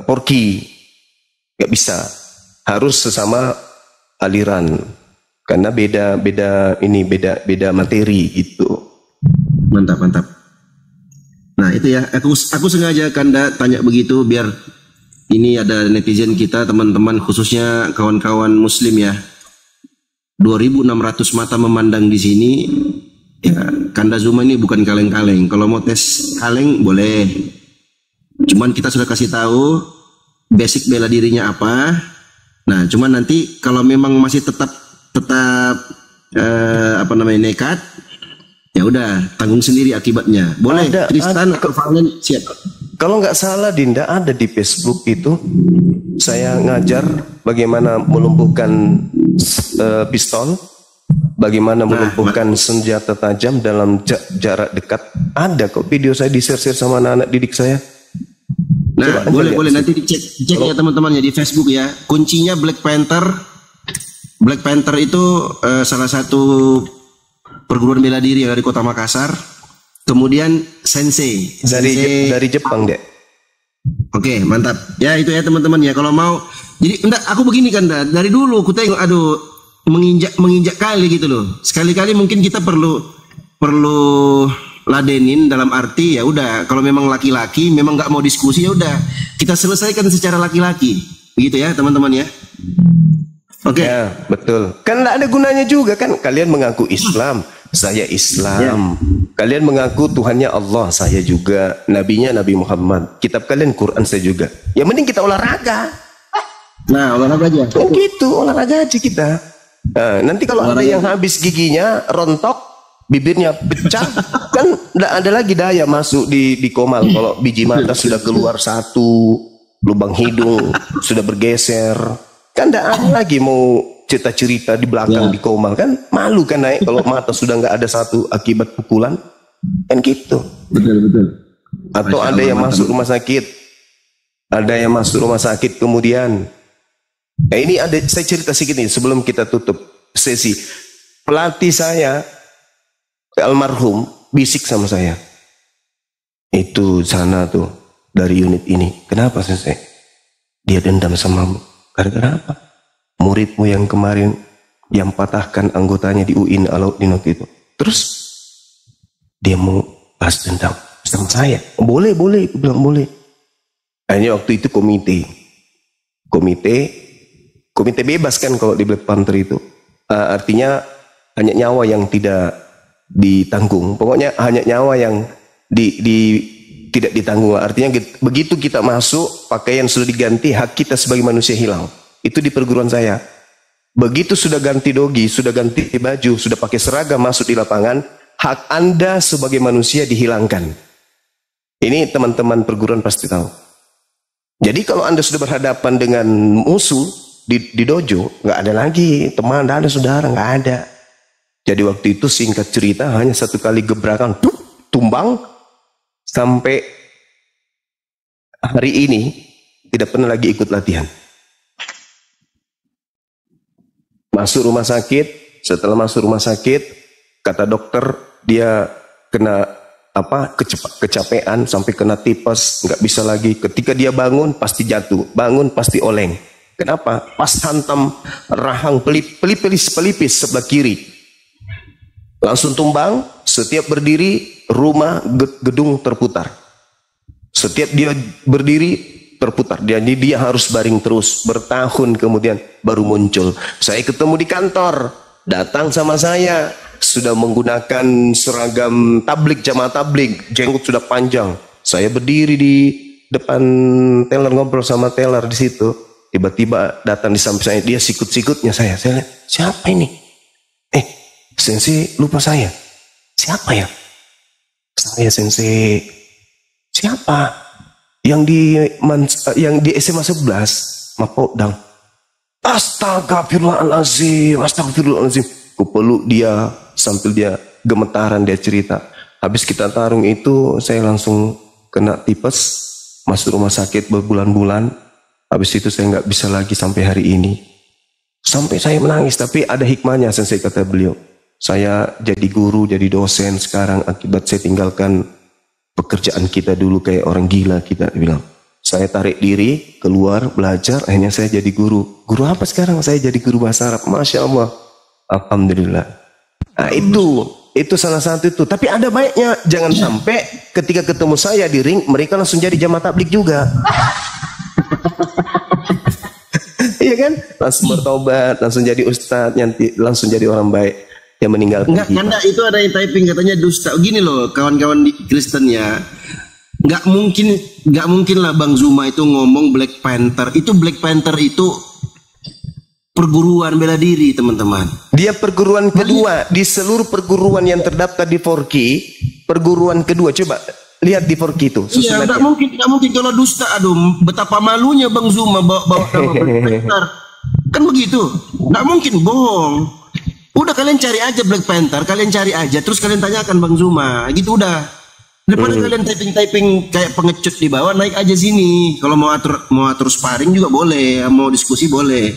porki. Gak bisa. Harus sesama aliran. Karena beda materi gitu. Mantap, mantap. Nah itu ya, aku sengaja Kanda tanya begitu biar ini ada netizen kita, teman-teman khususnya kawan-kawan muslim ya. 2.600 mata memandang di sini. Ya, Kanda Zuma ini bukan kaleng-kaleng. Kalau mau tes kaleng boleh. Cuman kita sudah kasih tahu basic bela dirinya apa. Nah, cuman nanti kalau memang masih tetap nekat, ya udah tanggung sendiri akibatnya. Boleh. Tristan atau Valen siap. Kalau nggak salah Dinda ada di Facebook itu, saya ngajar bagaimana melumpuhkan pistol, bagaimana melumpuhkan senjata tajam dalam jarak dekat. Ada kok video saya di-share sama anak-anak didik saya. Nah, boleh nanti dicek ya teman-teman ya di Facebook ya. Kuncinya Black Panther. Black Panther itu salah satu perguruan bela diri dari Kota Makassar. Kemudian Sensei dari Jepang deh. Oke, mantap. Ya itu ya teman-teman ya. Kalau mau, jadi enggak, aku begini kan, dari dulu aku tengok, aduh, menginjak kali gitu loh. Sekali-kali mungkin kita perlu ladenin dalam arti ya udah, kalau memang laki-laki memang nggak mau diskusi ya udah kita selesaikan secara laki-laki, begitu ya teman-teman ya. Oke. Ya, betul. Kan nggak ada gunanya juga kan. Kalian mengaku Islam, saya Islam. Kalian mengaku Tuhannya Allah, saya juga. Nabinya Nabi Muhammad. Kitab kalian Quran, saya juga. Ya mending kita olahraga. Nah, olahraga aja. Oh gitu, olahraga aja kita. Nah, nanti kalau ada yang habis giginya rontok, bibirnya pecah, kan nggak ada lagi daya masuk di komal. Kalau biji mata sudah keluar satu, lubang hidung sudah bergeser. Kan tidak ada lagi mau cerita-cerita di belakang di komal, kan malu kan naik kalau mata sudah nggak ada satu akibat pukulan, kan gitu. Betul. Atau ada yang masuk rumah sakit, kemudian, ini ada, saya cerita sedikit nih sebelum kita tutup sesi. Pelatih saya almarhum bisik sama saya, itu sana tuh dari unit ini, kenapa Sensei? Dia dendam samamu. Gara-gara apa? Muridmu yang kemarin yang patahkan anggotanya di UIN Alauddin itu. Terus dia mau balas dendam sama saya. Boleh, aku bilang boleh. Akhirnya waktu itu komite bebas kan kalau di Black Panther itu. Artinya hanya nyawa yang tidak ditanggung. Pokoknya hanya nyawa yang tidak ditanggung. Artinya begitu kita masuk, pakaian sudah diganti, hak kita sebagai manusia hilang. Itu di perguruan saya. Begitu sudah ganti dogi, sudah ganti baju, sudah pakai seragam masuk di lapangan, hak Anda sebagai manusia dihilangkan. Ini teman-teman perguruan pasti tahu. Jadi kalau Anda sudah berhadapan dengan musuh di dojo, nggak ada lagi teman, nggak ada saudara, nggak ada. Jadi waktu itu singkat cerita hanya satu kali gebrakan, tumbang. Sampai hari ini tidak pernah lagi ikut latihan. Masuk rumah sakit, setelah masuk rumah sakit, kata dokter dia kena kecapean sampai kena tipes, nggak bisa lagi. Ketika dia bangun pasti jatuh, bangun pasti oleng. Kenapa? Pas hantam rahang pelipis sebelah kiri, langsung tumbang. Setiap berdiri rumah gedung terputar. Setiap dia berdiri terputar. Jadi dia harus baring terus. Bertahun kemudian baru muncul. Saya ketemu di kantor, datang sama saya, sudah menggunakan seragam tablik, jamaah tablik, jenggot sudah panjang. Saya berdiri di depan teller, ngobrol sama teller di situ. Tiba-tiba datang di samping saya, dia sikut-sikutnya saya lihat, siapa ini? Sensei lupa saya. Siapa ya? Saya Sensei Siapa? Yang di SMA 11 Mapodang. Astagfirullahalazim. Ku peluk dia sambil dia gemetaran, dia cerita. Habis kita tarung itu saya langsung kena tipes, masuk rumah sakit berbulan-bulan. Habis itu saya nggak bisa lagi sampai hari ini. Sampai saya menangis, tapi ada hikmahnya sensei, kata beliau. Saya jadi guru, jadi dosen sekarang akibat saya tinggalkan pekerjaan kita dulu kayak orang gila kita, dia bilang. Saya tarik diri, keluar, belajar, akhirnya saya jadi guru. Guru apa sekarang? Saya jadi guru bahasa Arab. Masya Allah. Alhamdulillah. Nah itu salah satu itu. Tapi ada baiknya, jangan sampai ketika ketemu saya di ring, mereka langsung jadi jamaah tablik juga. Iya kan? Langsung bertobat, langsung jadi ustadz, nanti langsung jadi orang baik yang meninggalkan kita. Enggak, itu ada yang typing katanya dusta. Gini loh, kawan-kawan di Kristen ya. Nggak mungkin lah Bang Zuma itu ngomong Black Panther. Itu Black Panther itu perguruan bela diri, teman-teman. Dia perguruan kedua di seluruh perguruan yang terdaftar di Forky. Perguruan kedua, coba lihat di Forky itu. Iya, nggak mungkin kalau dusta. Aduh, betapa malunya Bang Zuma bawa nama Black Panther. Kan begitu, nggak mungkin, bohong. Udah kalian cari aja Black Panther, kalian cari aja, terus kalian tanyakan Bang Zuma, gitu udah. Daripada kalian typing kayak pengecut di bawah, naik aja sini. Kalau mau atur sparring juga boleh, mau diskusi boleh.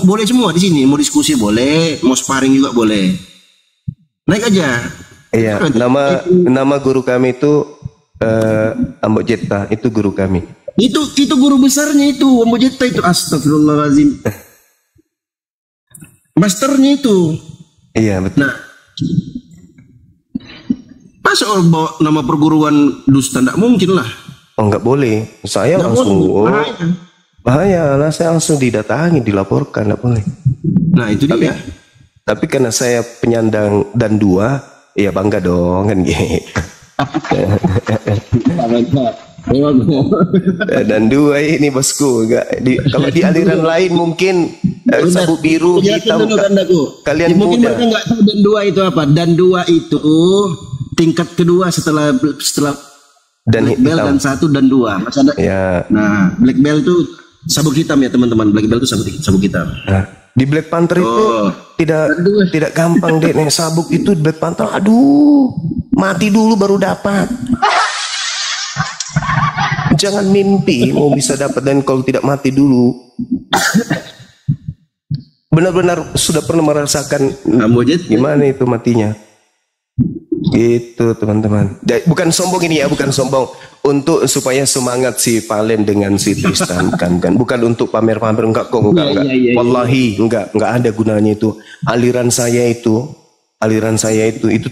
Boleh semua di sini. Mau diskusi boleh, mau sparring juga boleh. Naik aja. Iya, nama guru kami itu Ambo Jetta, itu guru kami. Itu guru besarnya itu, Ambo Jetta itu, astagfirullahaladzim. Masternya itu. Iya, betul. Nah, masa orang bawa nama perguruan dusta? Nggak mungkin lah. Oh, nggak boleh. Saya Nggak langsung boleh. bahaya lah, saya langsung didatangi, dilaporkan, nggak boleh. Nah itu dia. Tapi karena saya penyandang dan dua, ya bangga dong kan gitu. Dan dua ini bosku, kalau di aliran lain mungkin sabuk biru hitam. Kalian mungkin muda. mereka nggak tahu dan dua itu apa. Dan dua itu tingkat kedua setelah dan black belt dan 1 dan 2. Mas ada. Ya. Nah, black belt itu sabuk hitam ya teman-teman. Black belt itu sabuk hitam. Nah, di Black Panther itu tidak gampang deh. Nih, sabuk itu Black Panther, aduh, mati dulu baru dapat. Jangan mimpi mau bisa dapat, dan kalau tidak mati dulu. Benar-benar sudah pernah merasakan gimana itu matinya. Gitu teman-teman. Bukan sombong ini ya, bukan sombong. Untuk supaya semangat si Valen dengan si Tristan kan. Bukan untuk pamer-pamer, enggak kok, enggak. Wallahi enggak ada gunanya itu. Aliran saya itu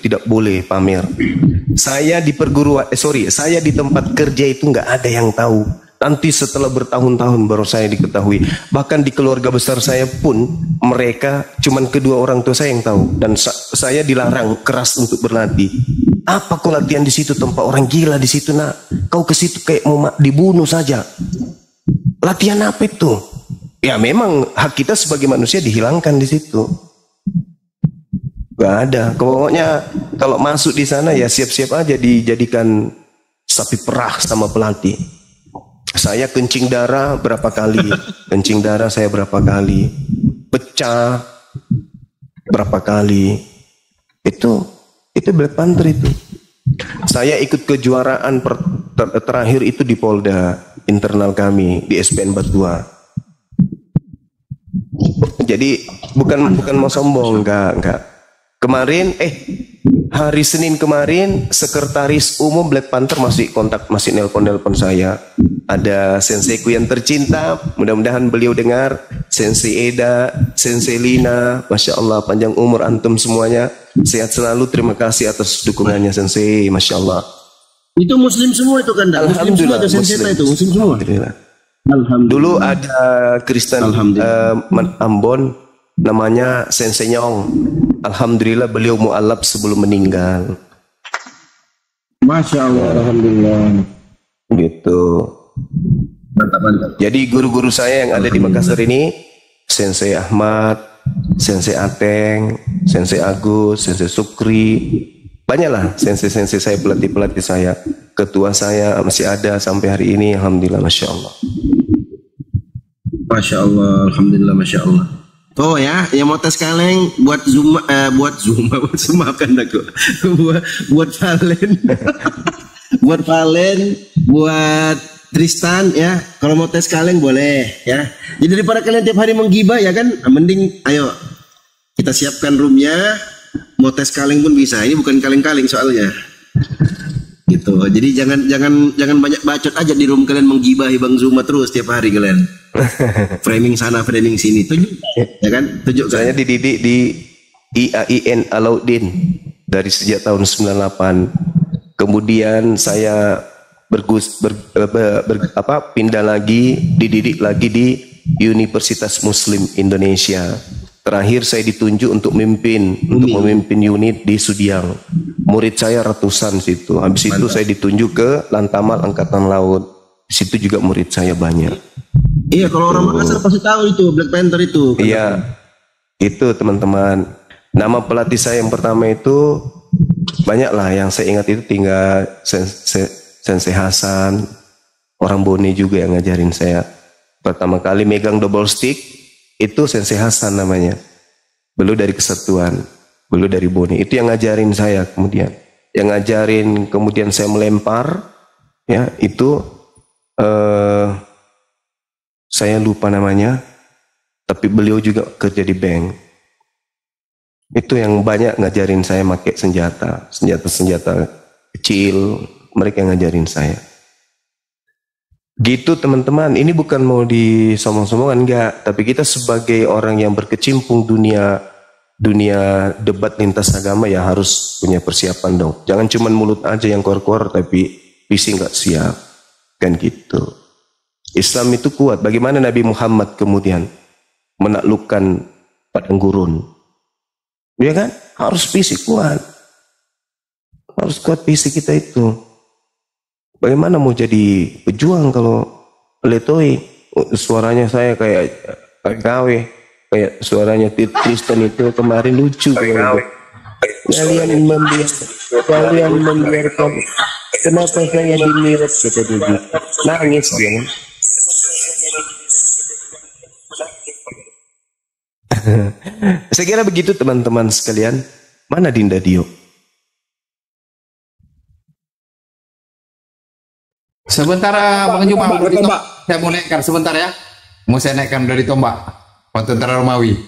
tidak boleh pamer. Saya di saya di tempat kerja itu enggak ada yang tahu. Nanti setelah bertahun-tahun baru saya diketahui. Bahkan di keluarga besar saya pun mereka cuman kedua orang tua saya yang tahu, dan saya dilarang keras untuk berlatih. Apa kau latihan di situ, tempat orang gila di situ nak? Kau ke situ kayak mau dibunuh saja. Latihan apa itu? Ya memang hak kita sebagai manusia dihilangkan di situ. Gak ada. Pokoknya kalau masuk di sana ya siap-siap aja dijadikan sapi perah sama pelatih. Saya kencing darah berapa kali, pecah berapa kali, itu Black Panther itu. Saya ikut kejuaraan terakhir itu di Polda internal kami di SPN Batua. Jadi bukan mau sombong, enggak. Kemarin hari Senin kemarin sekretaris umum Black Panther masih nelpon saya. Ada senseiku yang tercinta, mudah-mudahan beliau dengar, Sensei Eda, Sensei Lina, Masya Allah, panjang umur antum semuanya, sehat selalu, terima kasih atas dukungannya Sensei, Masya Allah. Itu muslim semua itu kan? Alhamdulillah, muslim semua. Alhamdulillah. Alhamdulillah. Dulu ada Kristen Ambon, namanya Sensei Nyong. Alhamdulillah beliau mu'alaf sebelum meninggal. Masya Allah, alhamdulillah. Gitu. Mantap. Jadi guru-guru saya yang ada di Makassar ini, Sensei Ahmad, Sensei Ateng, Sensei Agus, Sensei Sukri, banyaklah sensei-sensei saya, pelatih-pelatih saya. ketua saya masih ada sampai hari ini, alhamdulillah, masya Allah. Masya Allah, alhamdulillah, masya Allah. Oh ya, yang mau tes kaleng buat Zuma, buat maafkan aku, buat Valen, buat Valen, buat Tristan ya. Kalau mau tes kaleng boleh ya. Jadi daripada kalian tiap hari menggibah ya kan, mending ayo kita siapkan roomnya. Mau tes kaleng pun bisa. Ini bukan kaleng-kaleng soalnya. Gitu. Jadi jangan banyak bacot aja di room kalian menggibahi Bang Zuma terus tiap hari kalian. Framing sana, framing sini. Tujuh, ya kan? Tujuh. Saya dididik di IAIN Alauddin dari sejak tahun 98. Kemudian saya pindah lagi, dididik lagi di Universitas Muslim Indonesia. Terakhir saya ditunjuk untuk memimpin unit di Sudiang. Murid saya ratusan situ. Habis itu saya ditunjuk ke Lantamal Angkatan Laut. Di situ juga murid saya banyak. Iya, kalau orang Makassar pasti tahu itu Black Panther itu. Iya, itu teman-teman. Nama pelatih saya yang pertama itu banyak lah. Yang saya ingat itu tinggal Sensei Hasan, orang Bone juga yang ngajarin saya. Pertama kali megang double stick itu Sensei Hasan namanya. Beliau dari Kesatuan, beliau dari Bone. Itu yang ngajarin saya kemudian. Yang ngajarin kemudian saya melempar, ya itu saya lupa namanya. Tapi beliau juga kerja di bank. Itu yang banyak ngajarin saya pakai senjata kecil. Mereka yang ngajarin saya. Gitu teman-teman, ini bukan mau disombong-sombongan, enggak. Tapi kita sebagai orang yang berkecimpung dunia debat lintas agama ya harus punya persiapan dong. Jangan cuma mulut aja yang keluar-keluar tapi visi nggak siap. Kan gitu. Islam itu kuat. Bagaimana Nabi Muhammad kemudian menaklukkan padang gurun? Ya kan? Harus fisik kuat. Harus kuat fisik kita itu. Bagaimana mau jadi pejuang kalau letoi? Suaranya saya kayak KW, kayak suaranya Tristan itu kemarin lucu. Kalian membiarkan kenapa saya dimirat kata dia. Nangis dia. Saya kira begitu teman-teman sekalian. Mana Dinda Dio? Sebentar Bang Juma, saya mau naikkan sebentar ya. Mau saya naikkan dari tombak tentara Romawi.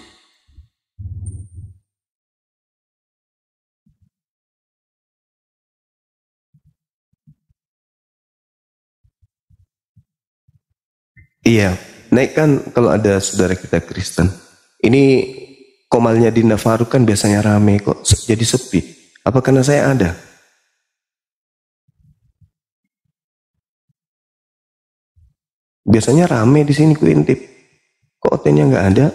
Iya, naikkan kalau ada saudara kita Kristen. Ini komalnya Dinda Faruk kan biasanya rame kok jadi sepi. Apa karena saya ada? Biasanya rame di sini ku intip. Kok otennya nggak ada?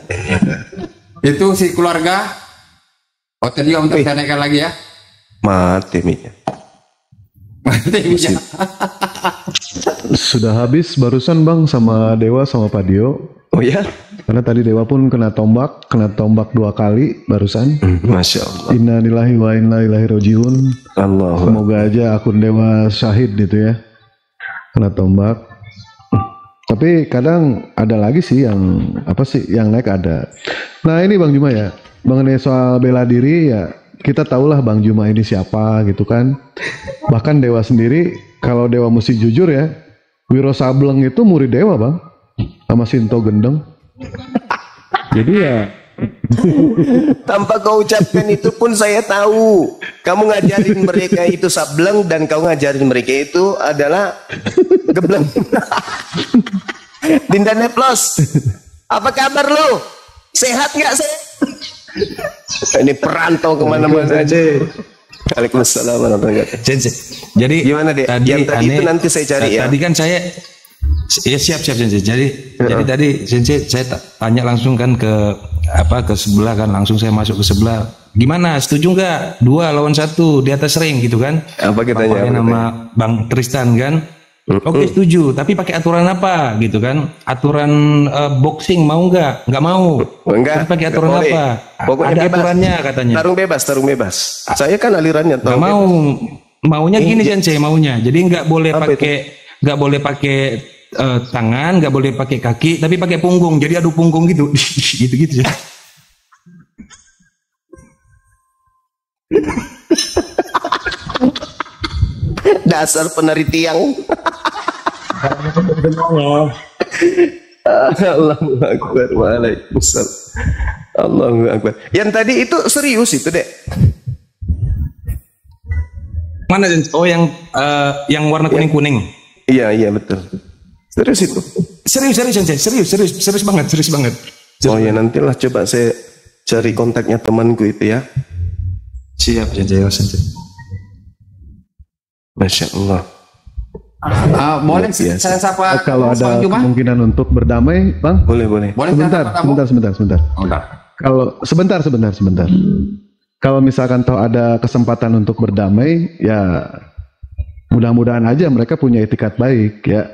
Itu si keluarga. Oten juga untuk saya naikkan lagi ya. Mati minya. Mati minya. Sudah habis barusan Bang sama Dewa sama Pak Dio. Oh ya? Karena tadi Dewa pun kena tombak 2 kali barusan. Masya Allah. Inna lillahi wa inna ilaihi rajiun. Allah. Semoga aja akun Dewa syahid gitu ya. Kena tombak. Tapi kadang ada lagi sih yang yang naik ada. Nah ini Bang Juma ya, mengenai soal bela diri ya kita tahulah Bang Juma ini siapa gitu kan. Bahkan Dewa sendiri kalau Dewa mesti jujur ya, Wiro Sableng itu murid Dewa Bang, sama Sinto Gendeng. Jadi ya tanpa kau ucapkan itu pun saya tahu. Kamu ngajarin mereka itu sableng dan kau ngajarin mereka itu adalah gebleng. Dinda Neplos, apa kabar lo? Sehat nggak sih? Ini perantau kemana-mana aja. Waalaikumsalam warahmatullahi wabarakatuh. Jadi gimana deh? Yang tadi itu nanti saya cari ya. Tadi kan saya ya siap Sensei. Jadi tadi Sensei saya tanya langsung kan ke sebelah kan, langsung saya masuk ke sebelah. Gimana? Setuju nggak? 2 lawan 1 di atas ring gitu kan? Apa kitanya? Nama Bang Tristan kan? Oke setuju, tapi pakai aturan apa gitu kan? Aturan boxing mau nggak? Nggak mau. Enggak. Tapi pakai aturan boleh. apa? Pokoknya ada bebas. aturannya katanya. Tarung bebas. Saya kan alirannya nggak mau. maunya gini Sensei, maunya. Jadi nggak boleh pakai tangan, nggak boleh pakai kaki, tapi pakai punggung. Jadi adu punggung gitu, gitu-gitu ya. Dasar penari tiang. Allahu Akbar. Waalaikumsalam. Allahu Akbar. Yang tadi itu serius itu, Dek? Mana? Oh, yang warna kuning-kuning. Iya betul. Serius itu. Serius banget. Oh ya, nantilah coba saya cari kontaknya temanku itu ya. Siap, Sensei. Masya Allah. Boleh saya sapa kalau ada kemungkinan untuk berdamai, Bang? Boleh. Sebentar. Kalau sebentar. Kalau misalkan tahu ada kesempatan untuk berdamai, ya mudah-mudahan aja mereka punya itikat baik ya.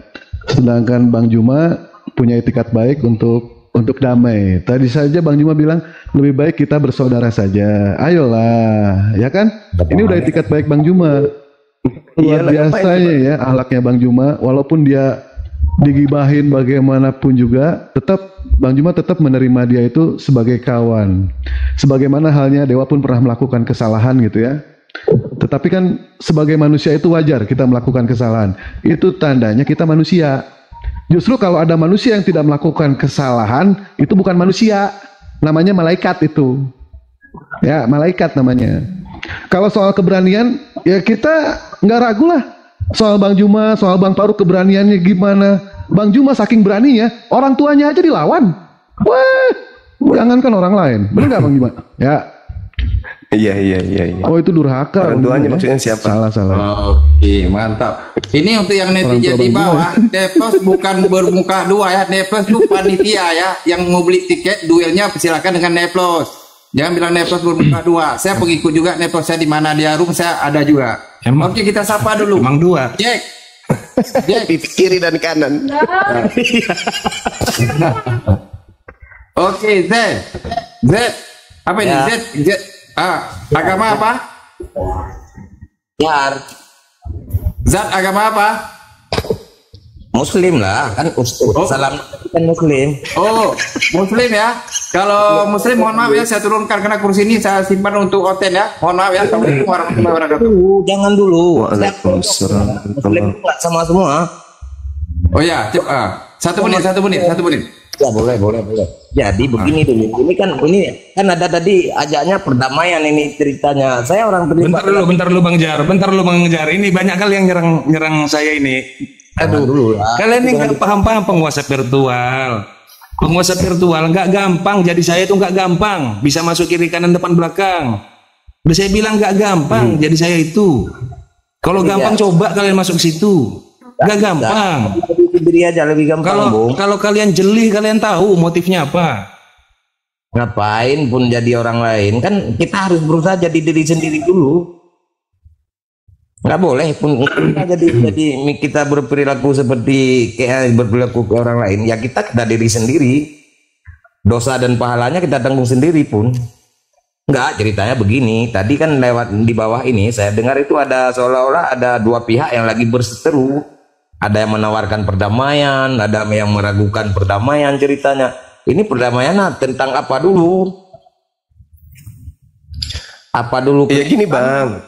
Sedangkan Bang Juma punya itikat baik untuk damai. Tadi saja Bang Juma bilang lebih baik kita bersaudara saja. Ayolah, ya kan? Ini udah itikat baik Bang Juma. Luar biasanya ya ahlaknya Bang Juma, walaupun dia digibahin bagaimanapun juga, tetap Bang Juma tetap menerima dia itu sebagai kawan. Sebagaimana halnya Dewa pun pernah melakukan kesalahan gitu ya. Tetapi kan sebagai manusia itu wajar kita melakukan kesalahan. Itu tandanya kita manusia. Justru kalau ada manusia yang tidak melakukan kesalahan, itu bukan manusia. Namanya malaikat itu. Ya, malaikat namanya. Kalau soal keberanian, ya kita nggak ragu lah. Soal Bang Juma, soal Bang Faruk keberaniannya gimana. Bang Juma saking beraninya, orang tuanya aja dilawan. Wah, jangankan orang lain. Benar nggak Bang Juma? Ya. Iya. Oh, itu durhaka. Orang tuanya maksudnya siapa? Salah. Oke, mantap. Ini untuk yang netizen di bawah, Neplos bukan bermuka dua ya. Neplos itu panitia ya, yang mau beli tiket duelnya silakan dengan Neplos. Jangan bilang Neplos bermuka dua. Saya pengikut juga Neplos, saya di mana dia room saya ada juga. Oke, kita sapa dulu. Emang dua. Jack. Di kiri dan kanan. Oke, Z. Apa ini? Z. Agama apa? Zat agama apa? Muslim lah, kan salam kan Muslim. Oh, Muslim ya. Kalau Muslim mohon maaf ya, saya turunkan karena kursi ini saya simpan untuk Oten ya. Mohon maaf ya. Assalamualaikum warahmatullahi wabarakatuh. Jangan dulu. Waalaikumsalam. Muslim nggak sama semua. Oh ya, satu menit. Ya boleh. Jadi begini dulu. Ini kan ada tadi ajaknya perdamaian ini ceritanya. Saya orang terlibat. Bentar dulu Bang Jar. Ini banyak kali yang nyerang saya ini. Aduh, kalian ini nggak paham penguasa virtual. Penguasa virtual nggak gampang. Jadi saya itu nggak gampang bisa masuk kiri kanan depan belakang. Udah saya bilang nggak gampang. Jadi saya itu. Kalau gampang coba kalian masuk situ. Nggak gampang. Diri aja lebih gampang. Kalau kalian jeli, kalian tahu motifnya apa. Ngapain pun jadi orang lain, kan kita harus berusaha jadi diri sendiri dulu. Nggak boleh pun jadi kita berperilaku seperti kayak berperilaku ke orang lain. Ya kita diri sendiri. Dosa dan pahalanya kita tanggung sendiri pun. Enggak, ceritanya begini. Tadi kan lewat di bawah ini saya dengar itu ada seolah-olah ada dua pihak yang lagi berseteru. Ada yang menawarkan perdamaian, ada yang meragukan perdamaian ceritanya. Ini perdamaian tentang apa dulu? Ya gini Bang,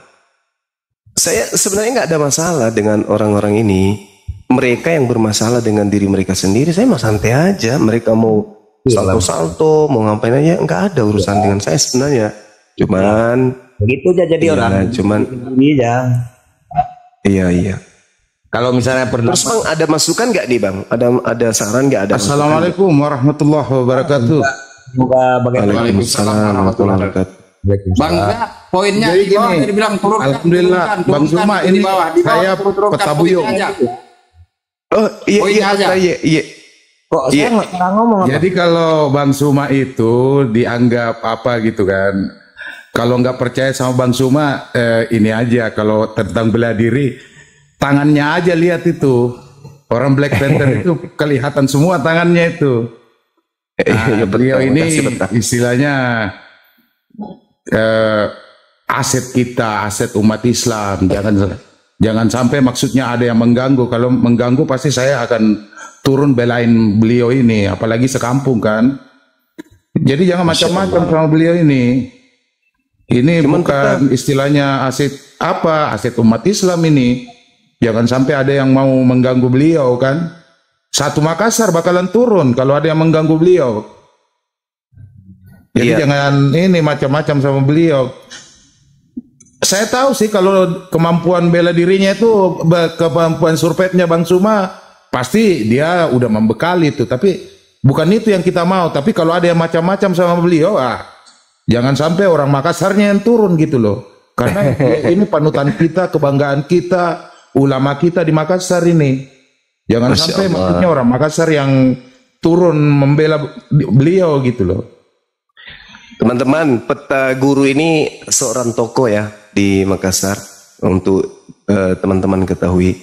saya sebenarnya nggak ada masalah dengan orang-orang ini. Mereka yang bermasalah dengan diri mereka sendiri, saya mah santai aja. Mereka mau salto-salto, mau ngapain aja, nggak ada urusan dengan saya sebenarnya. Cuman begitu aja jadi orang. Iya. Kalau misalnya terus Bang ada masukan nggak nih Bang? Ada saran nggak? Assalamualaikum warahmatullahi wabarakatuh. Waalaikumsalam warahmatullahi wabarakatuh. Bang, poinnya jadi di bawah gini, dibilang turunkan. Alhamdulillah, Bang Zuma ini saya Petabuyung. Oh iya. Kok saya nggak pernah ngomong apa? Jadi kalau Bang Zuma itu dianggap apa gitu kan? Kalau nggak percaya sama Bang Zuma, ini aja kalau tentang bela diri. Tangannya aja lihat itu. Orang Black Panther itu kelihatan semua tangannya itu. Beliau ini istilahnya aset kita, aset umat Islam. Jangan sampai maksudnya ada yang mengganggu. Kalau mengganggu pasti saya akan turun belain beliau ini, apalagi sekampung kan. Jadi jangan macam-macam sama beliau ini. Ini bukan istilahnya aset apa, aset umat Islam ini. Jangan sampai ada yang mau mengganggu beliau kan. Satu Makassar bakalan turun kalau ada yang mengganggu beliau. Jadi jangan ini macam-macam sama beliau. Saya tahu sih kalau kemampuan bela dirinya itu, kemampuan surpetnya Bang Suma, pasti dia udah membekali itu. Tapi bukan itu yang kita mau. Tapi kalau ada yang macam-macam sama beliau, jangan sampai orang Makassarnya yang turun gitu loh. Karena ini panutan kita, kebanggaan kita, ulama kita di Makassar ini. Jangan sampai maksudnya orang Makassar yang turun membela beliau gitu loh. Teman-teman, Peta Guru ini seorang tokoh ya di Makassar. Untuk teman-teman ketahui,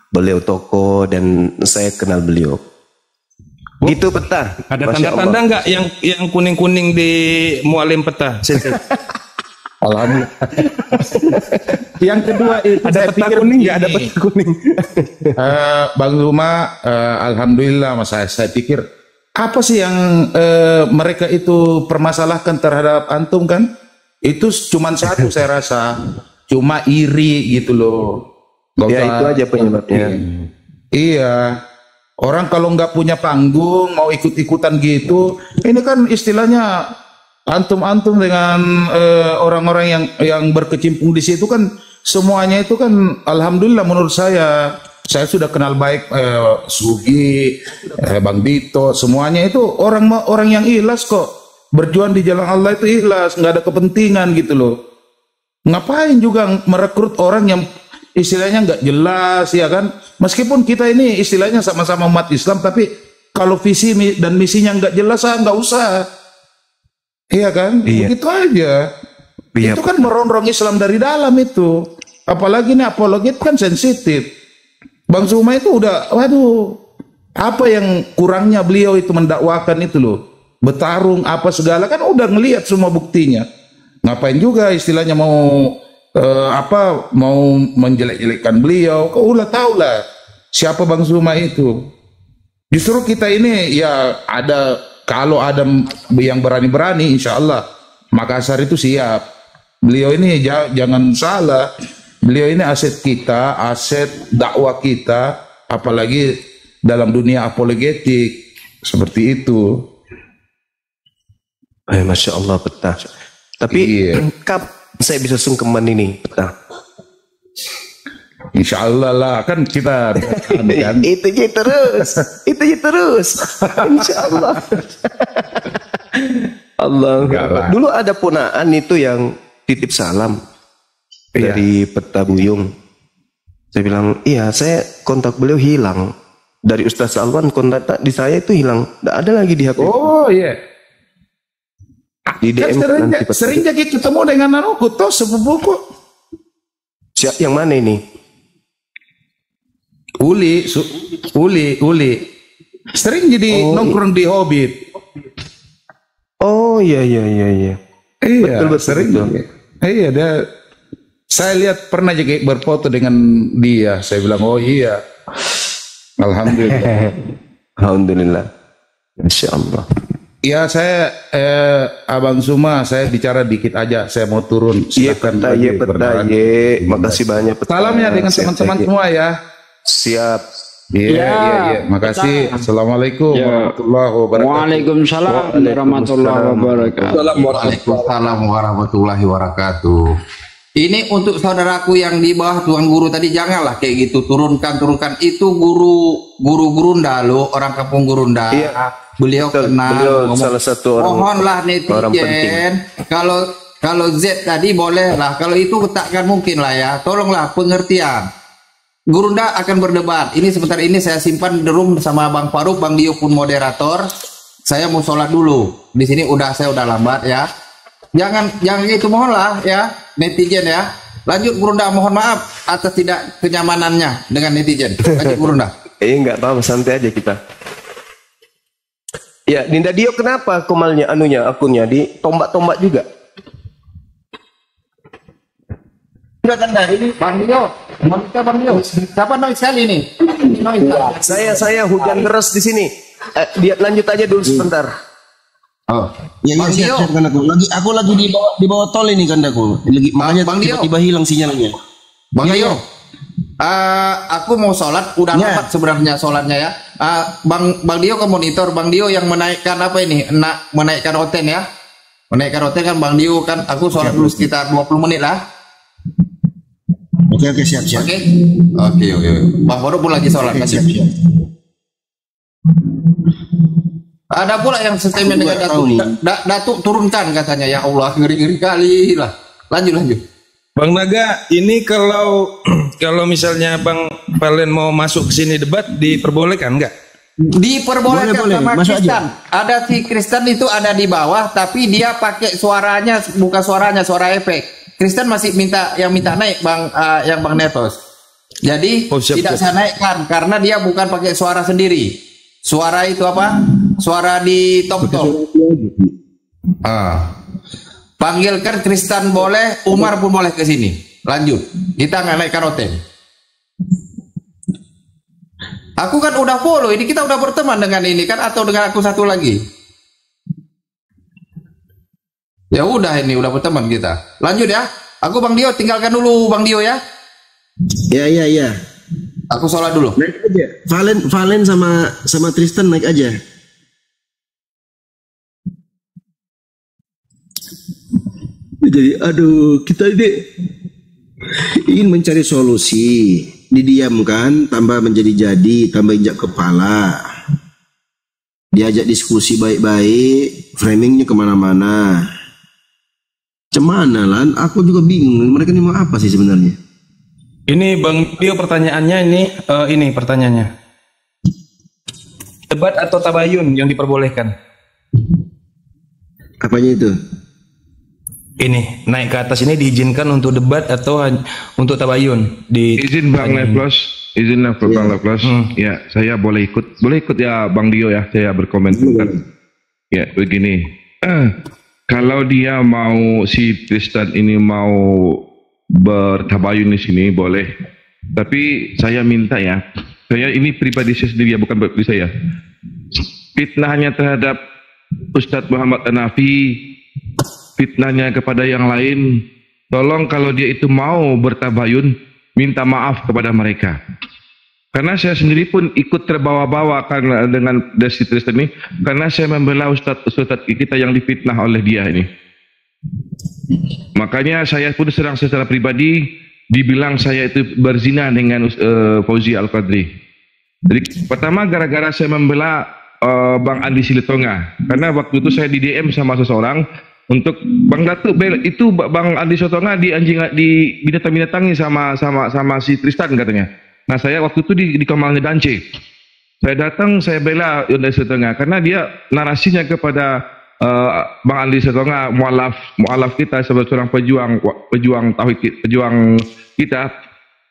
beliau tokoh dan saya kenal beliau. Gitu Peta. Ada tanda-tanda nggak yang kuning-kuning di mualim Peta? Alhamdulillah. Yang kedua itu ada peta kuning nggak? Ada peta kuning. Bang Zuma, alhamdulillah, saya pikir apa sih yang mereka itu permasalahkan terhadap antum kan? Itu cuma satu saya rasa, cuma iri gitu loh. Ya itu aja penyebabnya. Iya, orang kalau nggak punya panggung mau ikut-ikutan gitu, ini kan istilahnya antum-antum dengan orang-orang yang berkecimpung di situ kan semuanya itu kan alhamdulillah menurut saya sudah kenal baik Sugi, Bang Dito, semuanya itu orang yang ikhlas kok. Berjuang di jalan Allah itu ikhlas, nggak ada kepentingan gitu loh. Ngapain juga merekrut orang yang istilahnya nggak jelas ya kan? Meskipun kita ini istilahnya sama-sama umat Islam, tapi kalau visi dan misinya nggak jelas, nggak usah. Iya kan? Begitu aja. Itu kan merongrong Islam dari dalam itu. Apalagi nih apologi itu kan sensitif. Bang Zuma itu udah, waduh, apa yang kurangnya beliau itu mendakwakan itu loh. Bertarung apa segala kan udah ngelihat semua buktinya. Ngapain juga istilahnya mau mau menjelek-jelekkan beliau? Kau udah tahu lah siapa Bang Zuma itu. Justru kita ini ya kalau ada yang berani-berani, insya Allah Makassar itu siap. Beliau ini jangan salah, beliau ini aset kita, aset dakwah kita, apalagi dalam dunia apologetik seperti itu. Masya Allah Peta. Tapi kap saya bisa sungkeman ini Peta. Insya Allah lah, kan kita kan. itu aja terus. Insya Allah. Allah. Dulu ada ponaan itu yang titip salam dari Peta Buyung. Saya bilang, iya saya kontak beliau hilang. Dari Ustaz Alwan kontak di saya itu hilang. Tidak ada lagi di HP. Oh iya. Di DM kan sering jadi ketemu dengan anakku toh sepupuku. Siap yang mana ini? Uli. Sering jadi nongkrong di Hobbit. Oh iya. Iya, betul, sering. Iya, saya lihat pernah jadi berfoto dengan dia. Saya bilang, oh iya. Alhamdulillah. Alhamdulillah. Insya Allah. Ya saya Abang Zuma, saya bicara dikit aja. Saya mau turun. Silakan. Iya Peta. Makasih banyak. Salamnya dengan teman-teman semua ya. Siap. Iya. Makasih. Assalamualaikum warahmatullahi wabarakatuh. Waalaikumsalam warahmatullahi wabarakatuh. Waalaikumsalam warahmatullahi wabarakatuh. Ini untuk saudaraku yang di bawah Tuan Guru tadi, janganlah kayak gitu, turunkan. Itu guru Gurunda lo, orang kampung Gurunda. Iya. Beliau kenal. Salah satu orang. Mohonlah netizen. Kalau Z tadi boleh lah, kalau itu takkan mungkin lah ya. Tolonglah pengertian. Gurunda akan berdebat. Ini sebentar ini saya simpan di room sama Bang Faruk, Bang Dio pun moderator. Saya mau sholat dulu. Di sini saya udah lambat ya. Jangan gitu, mohonlah ya netizen ya. Lanjut Gurunda, mohon maaf atas tidak kenyamanannya dengan netizen. Lanjut Gurunda. Enggak apa-apa, santai aja kita. Ya, Dinda Dio kenapa komalnya akunnya di tombak-tombak juga? Udah kan ini Bang Dio, monitor Bang Dio. Siapa noise sekali ini? Saya hujan deras di sini. Dia lanjut aja dulu sebentar. Oh, ya siap kan aku. Aku lagi di bawah tol ini kan aku. Makanya tiba-tiba hilang sinyalnya. Bang Dio. Aku mau sholat, udah lama sebenarnya sholatnya ya. Bang Dio ke monitor, Bang Dio yang menaikkan apa ini? Menaikkan oten ya. Menaikkan oten kan Bang Dio kan. Aku sholat dulu sekitar 20 menit lah. Oke, siap. Oke. Bang Farouk pun lagi sholat. Siap. Ada pula yang setemen dengan Datuk turunkan katanya, ya Allah, ngeri-ngeri kali lah. Lanjut. Bang Naga, ini kalau misalnya Bang Valen mau masuk ke sini debat diperbolehkan nggak? Diperbolehkan sama Kristen. Ada si Kristen itu ada di bawah, tapi dia pakai suaranya, bukan suaranya, suara efek. Kristen masih minta naik yang Bang Netos. Jadi tidak saya naikkan karena dia bukan pakai suara sendiri. Suara itu apa? Suara di top. Panggilkan Kristen boleh, Umar pun boleh ke sini. Lanjut. Kita nggak naikkan hotel. Aku kan udah follow, ini kita udah berteman dengan ini kan, atau dengan aku satu lagi. Ya udah, ini udah berteman kita. Lanjut ya. Aku Bang Dio tinggalkan dulu Bang Dio ya. Iya. Aku sholat dulu. Naik aja. Valen sama Tristan naik aja. Jadi kita ini ingin mencari solusi, didiamkan tambah menjadi-jadi, tambah injak kepala, diajak diskusi baik-baik, framingnya kemana-mana. Cemana lan? Aku juga bingung mereka ini mau apa sih sebenarnya. Ini Bang Dio pertanyaannya ini pertanyaannya. Debat atau tabayun yang diperbolehkan? Apanya itu? Ini naik ke atas ini diizinkan untuk debat atau untuk tabayun? Izin Bang Leplos, Bang Leplos. Ya, saya boleh ikut ya Bang Dio ya, saya berkomentar. Ya, begini. Kalau dia mau, si Tristan ini mau bertabayun di sini boleh. Tapi saya minta ya, saya ini pribadi saya sendiri ya, bukan pribadi saya. Fitnahnya terhadap Ustadz Muhammad Hanafi, fitnahnya kepada yang lain, tolong kalau dia itu mau bertabayun, minta maaf kepada mereka. Karena saya sendiri pun ikut terbawa-bawa karena dengan Desi Tristan ini, karena saya membela Ustadz kita yang difitnah oleh dia ini. Makanya saya pun serang secara pribadi, dibilang saya itu berzina dengan Fauzi Al-Qadri. Jadi pertama gara-gara saya membela Bang Andi Silitonga, karena waktu itu saya di DM sama seseorang untuk Bang Datuk itu Bang Andi Silitonga di binatang-binatangi sama si Tristan katanya. Nah saya waktu itu di Kamalnya Dance, saya datang, saya bela Andi Silitonga karena dia narasinya kepada Bang Andi Silitonga, mualaf kita sebagai seorang pejuang tauhid, pejuang kita,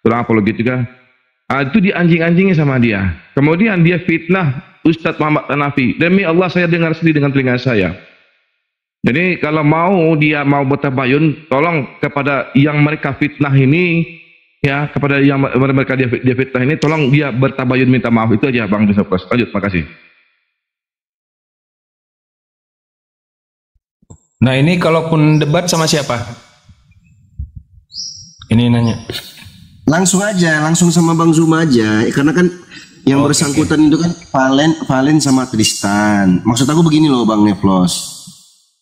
seorang apologet juga. Itu dianjing-anjingnya sama dia. Kemudian dia fitnah Ustadz Muhammad Hanafi. Demi Allah saya dengar sendiri dengan telinga saya. Jadi kalau dia mau bertabayun, tolong kepada yang mereka fitnah ini, ya kepada yang mereka dia fitnah ini, tolong dia bertabayun minta maaf. Itu aja Bang Bisopos. Lanjut, makasih. Nah ini kalaupun debat sama siapa? Ini nanya. Langsung aja, langsung sama Bang Zuma aja. Karena kan yang bersangkutan itu kan Valen sama Tristan. Maksud aku begini loh Bang Neplos.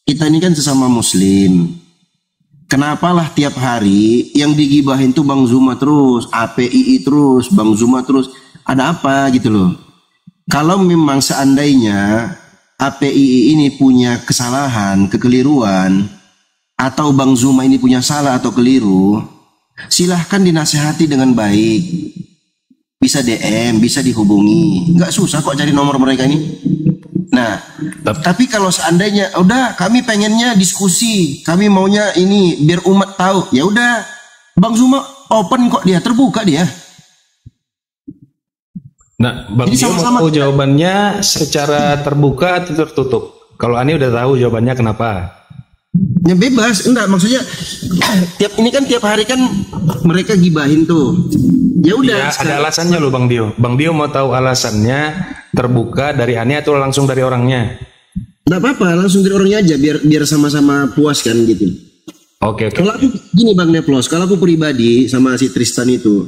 Kita ini kan sesama muslim. Kenapalah tiap hari yang digibahin tuh Bang Zuma terus, APII terus, Bang Zuma terus. Ada apa gitu loh. Kalau memang seandainya APII ini punya kesalahan, kekeliruan, atau Bang Zuma ini punya salah atau keliru, silahkan dinasehati dengan baik. Bisa DM, bisa dihubungi. Nggak susah kok cari nomor mereka ini. Nah, tapi kalau seandainya udah kami pengennya diskusi, kami maunya ini biar umat tahu, ya udah Bang Zuma open kok, dia terbuka dia. Nah, Bang Dio mau jawabannya secara terbuka atau tertutup? Kalau Ani udah tahu jawabannya kenapa? Ya bebas, enggak maksudnya tiap hari kan mereka gibahin tuh. Ya udah. Ya, ada alasannya loh Bang Dio. Bang Dio mau tahu alasannya terbuka dari Ani atau langsung dari orangnya? Nggak apa-apa, langsung dari orangnya aja biar sama-sama puas kan gitu. Oke. Kalau aku gini Bang Neplos, kalau aku pribadi sama si Tristan itu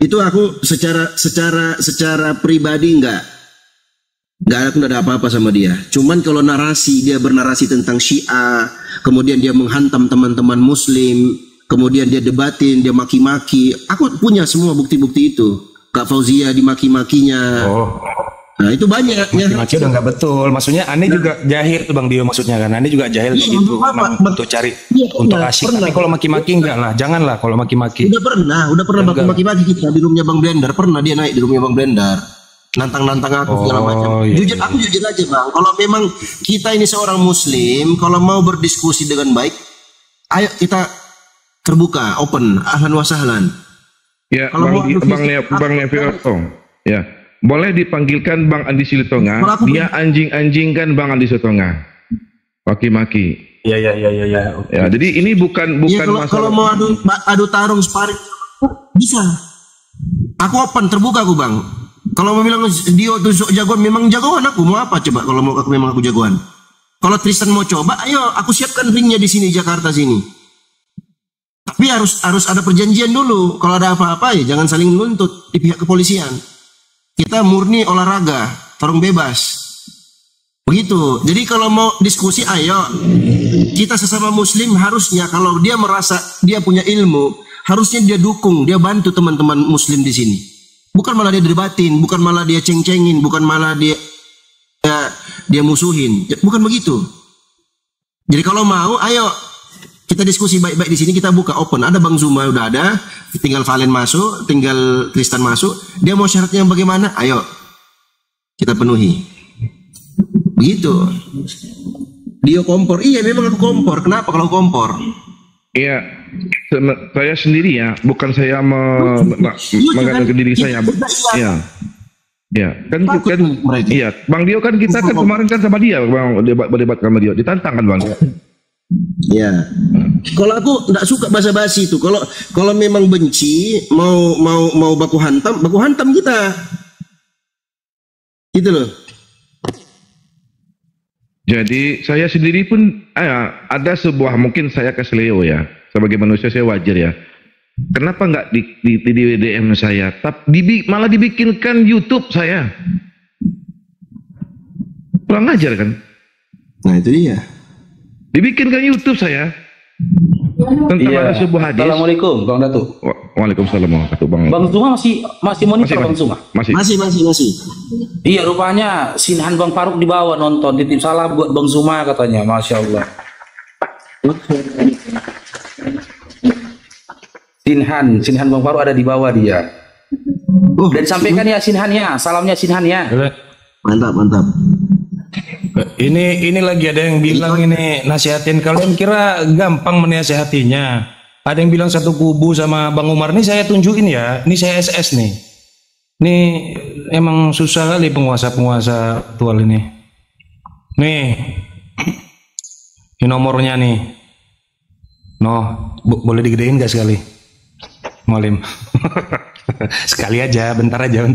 aku secara pribadi nggak ada apa-apa sama dia. Cuman kalau dia bernarasi tentang Syiah, kemudian dia menghantam teman-teman Muslim, kemudian dia debatin, dia maki-maki. Aku punya semua bukti-bukti itu. Kak Fauzia dimaki-makinya. Nah itu banyak ya. Maki-maki udah nggak betul. Maksudnya Ani juga jahil tuh Bang Dio maksudnya kan. Ani juga jahil gitu. Untuk cari untuk asik. Tapi kalau maki-maki enggak lah. Janganlah kalau maki-maki. Udah pernah maki-maki kita di rumahnya Bang Blender. Pernah dia naik di rumahnya Bang Blender. Nantang-nantang aku segala macam. Iya. Aku jujur aja Bang. Kalau memang kita ini seorang Muslim, kalau mau berdiskusi dengan baik, ayo kita terbuka, open, ahlan wa sahlan. Ya, Bang Neviroto. Ya. Boleh dipanggilkan Bang Andi Silitonga. Dia anjing-anjingkan Bang Andi Silitonga. Maki-maki. Iya. Ya, jadi ini bukan masalah. Kalau mau adu tarung sparring bisa. Aku open, terbuka aku Bang. Kalau mau bilang Dio tuh jagoan, memang jagoan aku. Mau apa coba kalau mau memang aku jagoan? Kalau Tristan mau coba, ayo aku siapkan ringnya di sini Jakarta sini. Tapi harus ada perjanjian dulu. Kalau ada apa-apa ya jangan saling menuntut di pihak kepolisian. Kita murni olahraga, tarung bebas. Begitu. Jadi kalau mau diskusi, ayo kita sesama Muslim harusnya kalau dia merasa dia punya ilmu, harusnya dia dukung, dia bantu teman-teman Muslim di sini. Bukan malah dia debatin, bukan malah dia ceng-cengin, bukan malah dia musuhin. Bukan begitu. Jadi kalau mau, ayo kita diskusi baik-baik di sini, kita buka open. Ada Bang Zuma udah ada, tinggal Valen masuk, tinggal Tristan masuk. Dia mau syaratnya yang bagaimana? Ayo kita penuhi. Begitu. Dia kompor. Iya memang aku kompor. Kenapa kalau kompor? Iya, saya sendiri ya, bukan saya mengatakan diri saya. Iya, kan iya, Bang Dio kan kita kan kemarin kan sama dia, Bang berdebat sama dia, ditantang kan Bang. Ya, kalau aku nggak suka basa-basi itu. Kalau memang benci, mau baku hantam kita. Itu loh. Jadi saya sendiri pun ada sebuah, mungkin saya kesleo ya, sebagai manusia saya wajar ya. Kenapa nggak di DM saya? Tapi malah dibikinkan YouTube saya. Kurang ajar kan? Nah itu dia. Dibikinkan YouTube saya. Tentang ada sebuah hadis. Assalamualaikum Bang Datu. Waalaikumsalam warahmatullahi wabarakatuh. Bang Zuma masih monitor Bang Zuma? Masih. Iya rupanya Sinhan Bang Faruk dibawa nonton, titip salam buat Bang Zuma katanya. Masya Allah. Sinhan Bang Faruk ada di bawah dia. Dan sampaikan ya Sinhan ya, salamnya Sinhan ya. Mantap. Ini lagi ada yang bilang ini nasihatin, kalian kira gampang menasihatinya. Ada yang bilang satu kubu sama Bang Umar. Ini saya tunjukin ya, ini saya SS nih. Ini emang susah kali penguasa aktual ini. Nih, ini nomornya nih. Boleh digedein gak sekali? Molim. Sekali aja, bentar aja.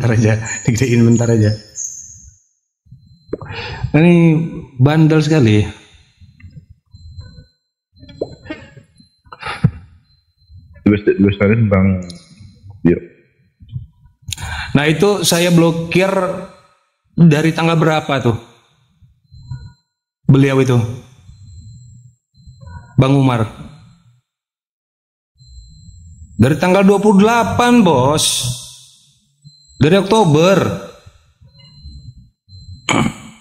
Digedein bentar aja. Ini bandel sekali. Besarin Bang Dio. Nah itu saya blokir dari tanggal berapa tuh? Beliau itu Bang Umar. Dari tanggal 28 bos. Dari Oktober.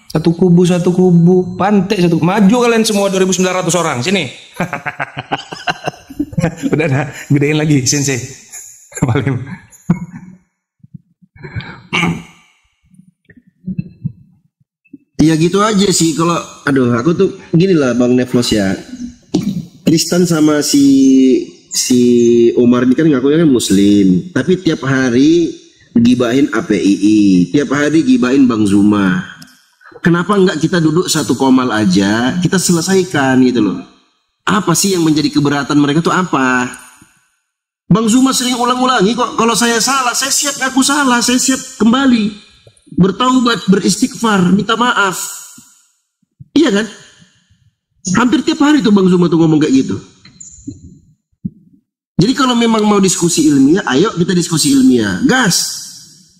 Satu kubu, pantek satu. Maju kalian semua 2.900 orang sini. Udah gedein lagi Sensei. Paling. Ya gitu aja sih kalau aku tuh gini lah Bang Nevlos ya. Tristan sama si Umar ini kan ngakunya kan Muslim, tapi tiap hari gibahin APII, tiap hari gibahin Bang Zuma. Kenapa enggak kita duduk satu komal aja, kita selesaikan gitu loh. Apa sih yang menjadi keberatan mereka itu apa? Bang Zuma sering ulang-ulangi kok, kalau saya salah, saya siap ngaku salah, saya siap kembali bertaubat, beristighfar, minta maaf. Iya kan? Hampir tiap hari tuh Bang Zuma tuh ngomong kayak gitu. Jadi kalau memang mau diskusi ilmiah, ayo kita diskusi ilmiah, gas.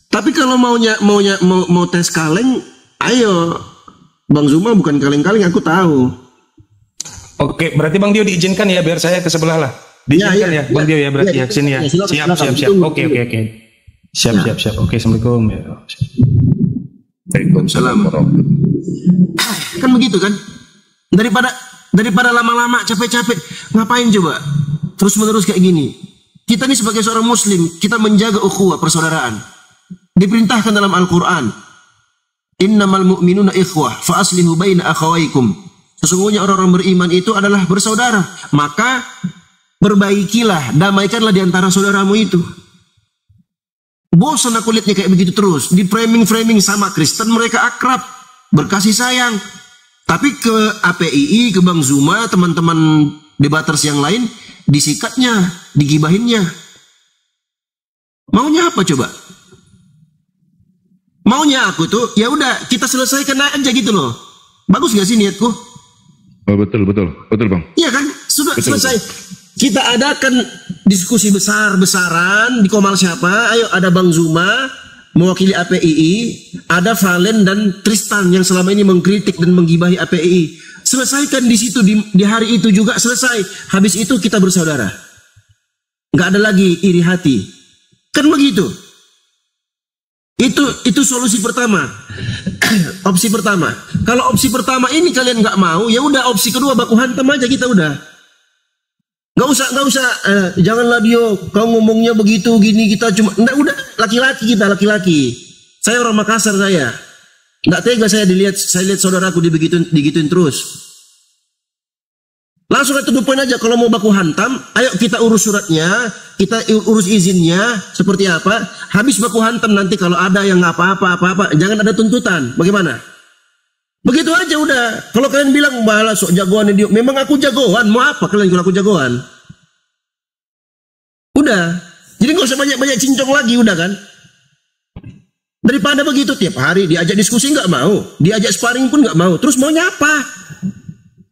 Tapi kalau mau tes kaleng, ayo. Bang Zuma bukan kaleng-kaleng, aku tahu. Oke, berarti Bang Dio diizinkan ya, biar saya ke sebelah lah. Diizinkan ya, Bang Dio ya, berarti ya, sini ya. Siap. Oke. Siap. Oke, assalamualaikum. Waalaikumsalam. Kan begitu kan? Daripada lama-lama capek-capek, ngapain coba? Terus-menerus kayak gini. Kita ini sebagai seorang muslim, kita menjaga ukhuwah persaudaraan. Diperintahkan dalam Al-Quran, innamal mu'minuna ikhwah fa aslihu baina akhawaykum. Sesungguhnya orang-orang beriman itu adalah bersaudara, maka perbaikilah, damaikanlah di antara saudaramu itu. Bosan aku lihatnya kayak begitu terus, di framing sama Kristen mereka akrab, berkasih sayang. Tapi ke APII, ke Bang Zuma, teman-teman debaters yang lain, disikatnya, digibahinnya. Maunya apa coba? Maunya aku tuh, ya udah kita selesaikan aja gitu loh. Bagus gak sih niatku? Oh, betul Bang. Iya kan? Sudah selesai. Kita adakan diskusi besar-besaran di Komal siapa? Ayo, ada Bang Zuma mewakili APII, ada Valen dan Tristan yang selama ini mengkritik dan menggibahi APII. Selesaikan di situ, di hari itu juga selesai. Habis itu kita bersaudara. Nggak ada lagi iri hati. Kan begitu. Itu solusi pertama. Opsi pertama. Kalau opsi pertama ini kalian nggak mau, ya udah opsi kedua baku hantam aja kita udah. Nggak usah. Janganlah Dio, kau ngomongnya begitu gini, kita cuma udah laki-laki kita laki-laki. Saya orang Makassar saya. Nggak tega saya lihat saudaraku digituin terus. Langsung itu poin aja, kalau mau baku hantam, ayo kita urus suratnya, kita urus izinnya, seperti apa. Habis baku hantam nanti kalau ada yang apa-apa, jangan ada tuntutan. Bagaimana? Begitu aja udah. Kalau kalian bilang, bahala sok jagoan dia, memang aku jagoan, mau apa kalian kalau aku jagoan? Udah. Jadi nggak usah banyak-banyak cincong lagi, udah kan? Daripada begitu tiap hari diajak diskusi nggak mau, diajak sparring pun nggak mau. Terus maunya apa?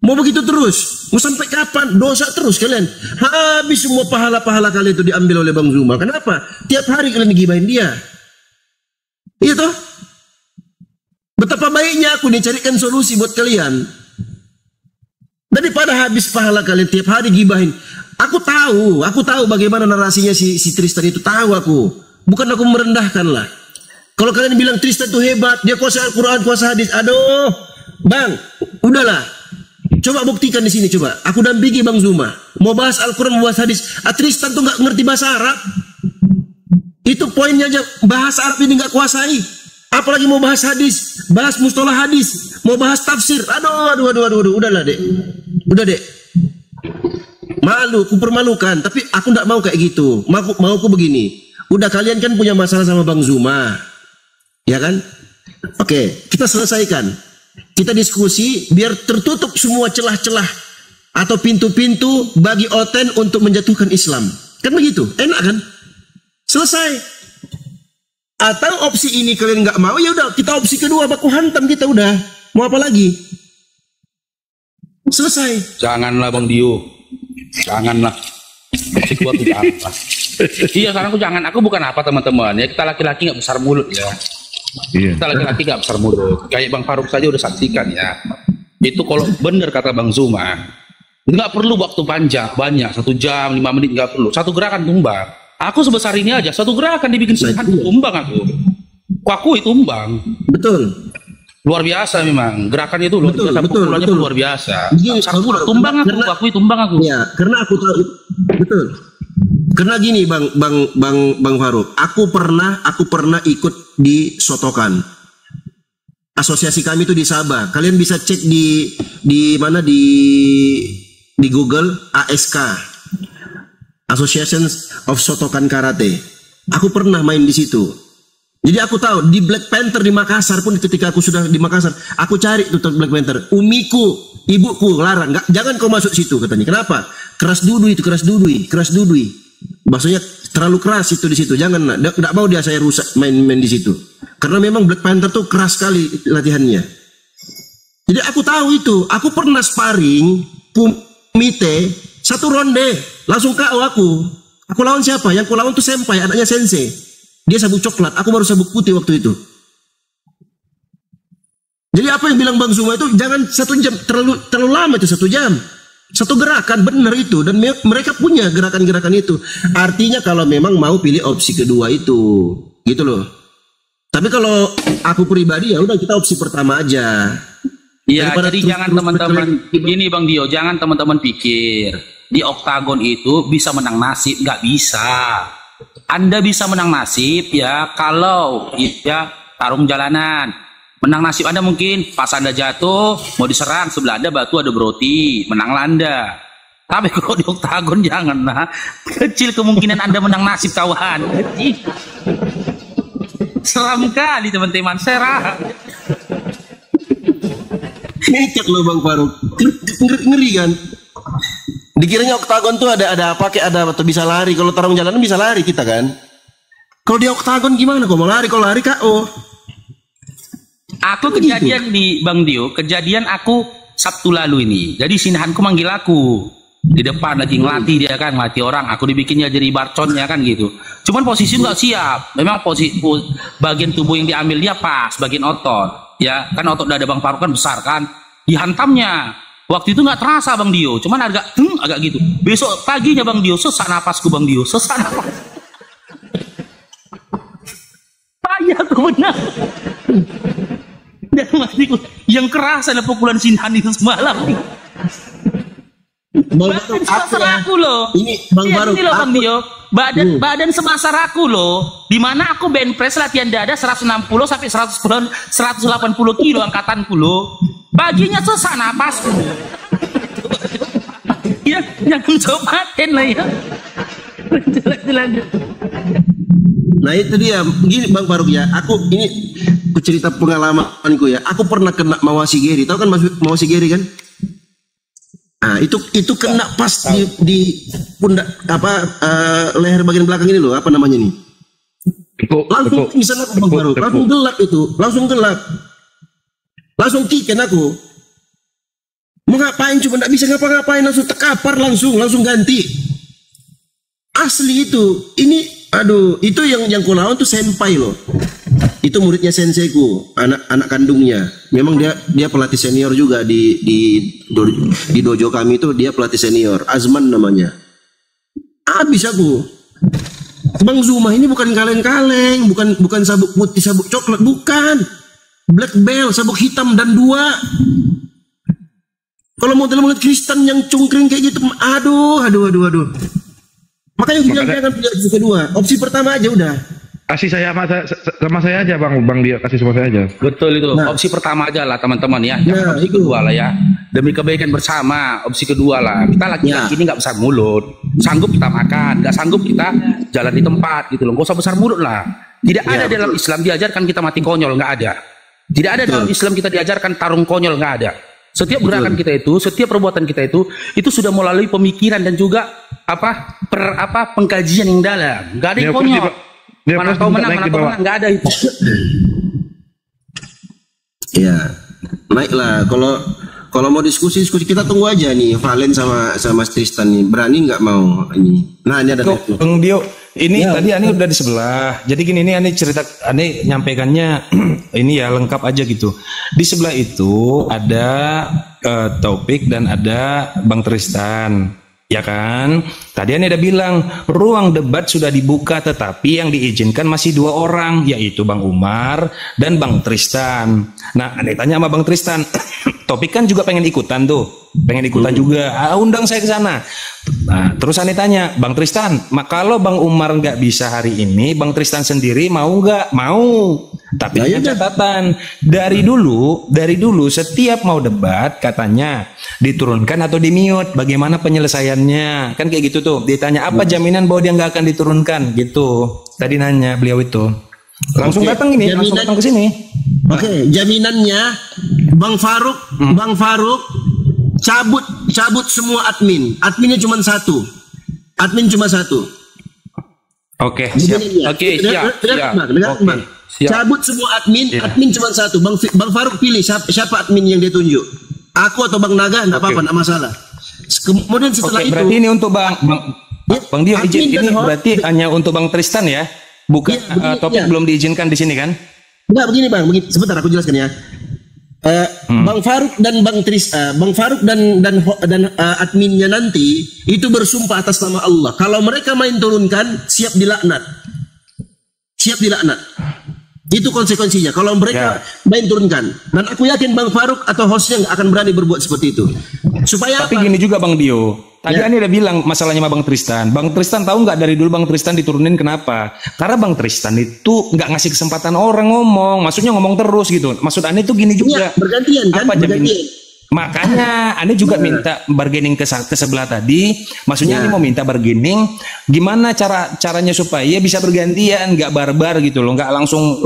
Mau begitu terus? Mau sampai kapan? Dosa terus kalian. Habis semua pahala-pahala kalian itu diambil oleh Bang Zuma. Kenapa? Tiap hari kalian digibahin dia. Iya toh? Betapa baiknya aku nih carikan solusi buat kalian. Daripada habis pahala kalian tiap hari gibahin. Aku tahu bagaimana narasinya si Tristan itu, tahu aku. Bukan aku merendahkan lah. Kalau kalian bilang Tristan itu hebat, dia kuasa Al-Quran, kuasa hadis. Aduh, Bang, udahlah. Coba buktikan di sini coba. Aku dampingi Bang Zuma. Mau bahas Al-Quran, mau bahas hadis. Tristan tuh nggak ngerti bahasa Arab. Itu poinnya aja. Bahasa Arab ini nggak kuasai. Apalagi mau bahas hadis, bahas mustalah hadis, mau bahas tafsir. Aduh. Udahlah dek. Udah dek. Malu, aku permalukan. Tapi aku nggak mau kayak gitu. Mau aku begini. Udah, kalian kan punya masalah sama Bang Zuma, ya kan? Oke, kita selesaikan. Kita diskusi biar tertutup semua celah-celah atau pintu-pintu bagi Oten untuk menjatuhkan Islam. Kan begitu? Enak kan? Selesai. Atau opsi ini kalian nggak mau, ya udah kita opsi kedua baku hantam kita udah. Mau apa lagi? Selesai. Janganlah Bang Dio. Janganlah. Opsi kedua tuh janganlah. Iya, sekarang aku jangan. Aku bukan apa teman-teman ya. Kita laki-laki nggak besar mulut ya. Kita laki-laki gak besar mulut. Kayak Bang Faruk saja udah saksikan ya. Itu kalau benar kata Bang Zuma, nggak perlu waktu panjang banyak, 1 jam 5 menit nggak perlu. Satu gerakan tumbang. Aku sebesar ini aja, satu gerakan dibikin tumbang aku. Aku itu tumbang. Betul. Luar biasa memang. Gerakan itu luar biasa. Pukulannya luar biasa. Tumbang aku itu tumbang aku. Ya, karena aku tahu. Betul. Karena gini Bang Faruk, aku pernah ikut di Sotokan. Asosiasi kami itu di Sabah. Kalian bisa cek di mana di Google ASK, Association of Sotokan Karate. Aku pernah main di situ. Jadi aku tahu di Black Panther di Makassar pun, ketika aku sudah di Makassar, aku cari tuh Black Panther. Umiku ibuku larang, jangan kau masuk situ katanya. Kenapa? Keras dudui. Maksudnya terlalu keras itu di situ. Jangan, enggak mau dia saya rusak main-main di situ. Karena memang Black Panther tuh keras sekali latihannya. Jadi aku tahu itu. Aku pernah sparring kumite 1 ronde langsung KO aku. Aku lawan siapa? Yang aku lawan tuh senpai, anaknya sensei. Dia sabuk coklat, aku baru sabuk putih waktu itu. Jadi apa yang bilang Bang Zuma itu jangan 1 jam, terlalu lama itu 1 jam. 1 gerakan benar itu, dan mereka punya gerakan-gerakan itu. Artinya kalau memang mau pilih opsi kedua itu, gitu loh. Tapi kalau aku pribadi ya udah kita opsi pertama aja. Iya, jadi jangan teman-teman ini Bang Dio, jangan teman-teman pikir di oktagon itu bisa menang nasib, nggak bisa. Anda bisa menang nasib ya kalau ya tarung jalanan. Menang nasib Anda mungkin pas Anda jatuh mau diserang sebelah Anda batu ada beroti, menanglah Anda. Tapi kalau di oktagon jangan lah. Kecil kemungkinan Anda menang nasib kawan. Seram kali teman-teman, serah. Ngecek loh Bang Faruk. Ngeri kan? Dikiranya oktagon tuh ada apa kayak ada atau bisa lari. Kalau tarung jalanan bisa lari kita kan. Kalau di oktagon gimana? Kau mau lari? Kalau lari KO. Aku kejadian di Bang Dio, kejadian aku Sabtu lalu ini. Jadi sinahanku manggil aku di depan lagi ngelatih dia kan, ngelatih orang. Aku dibikinnya jadi barconnya kan gitu. Cuman posisi nggak siap. Memang posisi bagian tubuh yang diambil dia pas, bagian otot. Ya kan otot dada Bang Faruk kan besar kan. Dihantamnya. Waktu itu nggak terasa Bang Dio. Cuman agak gitu. Besok paginya Bang Dio sesak napasku Bang Dio, sesak napas. Payah tuh benar. Dan matiku yang keras ada pukulan Sinhan itu semalam. Badan sebesar aku loh. Ini Bang Faruk. Ini loh Bang Dio. Badan sebesar aku loh. Dimana aku bench press latihan dada 160 sampai 180 kilo angkatanku loh. Baginya sesak napasku. Ya, jangan cobain lah ya. Nah itu dia. Begini Bang Faruk ya. Aku cerita pengalamanku ya. Aku pernah kena Mawasigeri. Tahu kan Mawasigeri kan? Nah, itu kena pas di pundak leher bagian belakang ini loh, apa namanya nih? Langsung pingsan aku Bang Faruk. Langsung gelap itu, langsung kicken aku. Mau ngapain cuma nggak bisa ngapa-ngapain, langsung terkapar langsung ganti. Asli itu. Ini aduh, itu yang ku lawan tuh senpai loh. Itu muridnya senseiku, anak kandungnya. Memang dia pelatih senior juga di dojo kami itu, dia pelatih senior. Azman namanya. Habis aku. Bang Zuma ini bukan kaleng-kaleng, bukan sabuk putih, sabuk coklat, bukan. Black belt, sabuk hitam dan 2. Kalau model-model Kristen yang cungkring kayak gitu, aduh. Makanya jangan pilih opsi kedua, opsi pertama aja udah. Kasih saya sama saya aja Bang Dio, kasih sama saya aja. Betul itu. Nah, opsi pertama aja lah teman-teman ya. Jangan opsi kedua lah ya. Demi kebaikan bersama, opsi kedua lah. Kita laki-laki ini nggak besar mulut. Sanggup kita makan, nggak sanggup kita jalan di tempat gitu loh. Nggak usah besar mulut lah. Tidak ada dalam Islam diajarkan kita mati konyol, nggak ada. Tidak ada dalam Islam kita diajarkan tarung konyol, nggak ada. Setiap gerakan kita itu, setiap perbuatan kita itu sudah melalui pemikiran dan juga pengkajian yang dalam. Nggak ada yang konyol. Mana tahu menang, nggak ada itu. Ya, naiklah. Kalau mau diskusi kita tunggu aja nih. Valen sama Mas Tristan nih berani nggak mau ini. Nah ini ada Bang Dio. Ini tadi Ani udah di sebelah. Jadi gini, ini Ani cerita, Ani nyampaikannya ini ya lengkap aja gitu. Di sebelah itu ada Taufik dan ada Bang Tristan. Ya kan, tadi Anda udah bilang ruang debat sudah dibuka, tetapi yang diizinkan masih 2 orang, yaitu Bang Umar dan Bang Tristan. Nah, Anda tanya sama Bang Tristan, Topik kan juga pengen ikutan tuh, juga. Undang saya ke sana. Nah, terus Anda tanya, Bang Tristan, kalau Bang Umar nggak bisa hari ini, Bang Tristan sendiri mau nggak? Mau. Tapi ada catatan, dari dulu setiap mau debat katanya diturunkan atau di-mute, bagaimana penyelesaiannya, kan kayak gitu tuh. Ditanya apa jaminan bahwa dia nggak akan diturunkan gitu. Tadi nanya beliau itu. Langsung datang ini, langsung datang ke sini. Oke, jaminannya Bang Faruk cabut semua admin. Adminnya cuma satu. Admin cuma satu. Oke, siap. Oke, siap. Bang. Cabut semua admin, admin cuma satu. Bang Faruk pilih siapa admin yang dia tunjuk. Aku atau Bang Naga enggak apa-apa, enggak masalah. Kemudian setelah itu berarti ini untuk Bang Dio izin ini berarti hanya untuk Bang Tristan ya. Bukan topik belum diizinkan di sini kan? Enggak, begini Bang, sebentar aku jelaskan ya. Bang Faruk dan Bang Faruk dan adminnya nanti itu bersumpah atas nama Allah. Kalau mereka main turunkan, siap dilaknat. Siap dilaknat. Itu konsekuensinya. Kalau mereka main turunkan, dan aku yakin Bang Faruk atau hostnya nggak akan berani berbuat seperti itu. Supaya Tapi gini juga Bang Dio. Tadi Ani udah bilang masalahnya sama Bang Tristan. Bang Tristan tahu nggak dari dulu Bang Tristan diturunin kenapa? Karena Bang Tristan itu nggak ngasih kesempatan orang ngomong. Maksudnya ngomong terus gitu. Maksud Ani tuh gini juga. Bergantian kan? Bergantian. Makanya Ani juga minta bargaining ke sebelah tadi. Maksudnya Ani mau minta bargaining. Gimana caranya supaya bisa bergantian, nggak barbar gitu loh, nggak langsung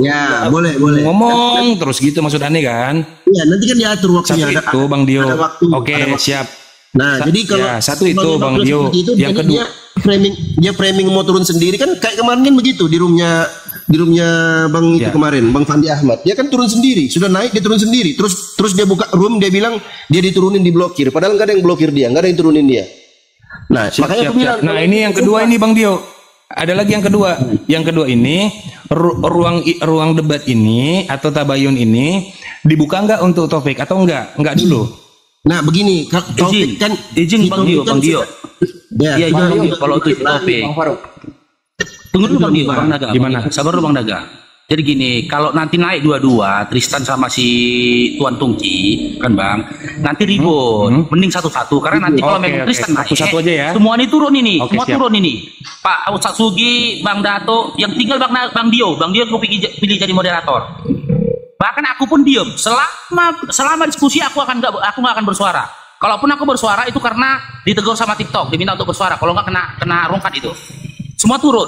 boleh ngomong terus gitu maksud Ani kan? Iya, nanti kan diatur waktunya. Satu itu Bang Dio. Oke, siap. Nah, jadi kalau satu itu Bang Dio. Yang kedua dia framing mau turun sendiri kan kayak kemarin kan begitu di roomnya Bang itu kemarin Bang Fandi Ahmad. Dia kan turun sendiri, sudah naik dia turun sendiri. Terus dia buka room, dia bilang dia diturunin, diblokir. Padahal nggak ada yang blokir dia, nggak ada yang turunin dia. Nah, makanya aku bilang. Nah, ini yang kedua ini Bang Dio. Ada lagi yang kedua. Yang kedua ini ruang debat ini atau tabayun ini dibuka nggak untuk Taufik atau enggak? Enggak dulu. Nah, begini, Taufik kan izin Bang Dio. Iya, Bang Dio kalau untuk Taufik. Tunggu dulu Bang Dio, Bang Naga. Gimana? Sabar dulu Bang Naga. Jadi gini, kalau nanti naik dua-dua, Tristan sama si Tuan Tungki, kan Bang, nanti ribut, mending satu-satu, karena nanti kalau memang Tristan naik, satu aja ya. semua ini turun ini, Oke, semua siap. turun ini. Pak Ustadz Sugi, Bang Dato, yang tinggal Bang Dio aku pilih jadi moderator. Bahkan aku pun diem, selama diskusi aku nggak akan bersuara. Kalaupun aku bersuara itu karena ditegur sama TikTok, diminta untuk bersuara. Kalau nggak kena rungkat itu, semua turun.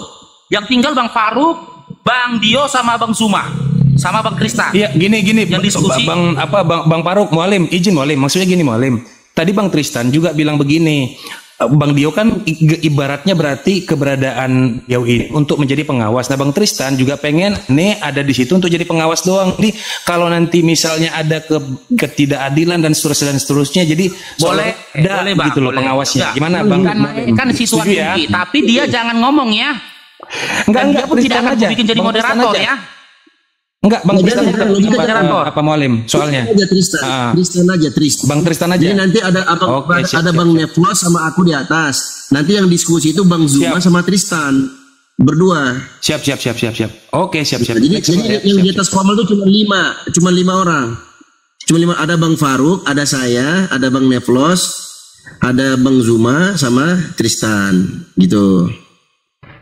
Yang tinggal Bang Faruk, Bang Dio sama Bang Zuma sama Bang Tristan. Iya, gini yang diskusi. Bang Faruk Mualim, izin Mualim. Maksudnya gini Mualim. Tadi Bang Tristan juga bilang begini. Bang Dio kan ibaratnya berarti keberadaan Dio ini untuk menjadi pengawas. Nah, Bang Tristan juga pengen nih ada di situ untuk jadi pengawas doang. Jadi kalau nanti misalnya ada ketidakadilan dan seterusnya, jadi boleh Bang, gitu loh pengawasnya. Gimana Bang? Kan siswa tinggi, tapi dia jangan ngomong ya. Enggak, pun tidak akan bikin jadi moderator ya. Enggak, Bang Tristan apa Mualim soalnya? Tristan aja. Bang Tristan aja. Jadi nanti ada Bang Neflos sama aku di atas. Nanti yang diskusi itu Bang Zuma sama Tristan berdua. Siap. Oke, siap. Jadi yang di atas Komal itu cuma lima orang. Ada Bang Faruk, ada saya, ada Bang Neflos, ada Bang Zuma sama Tristan gitu.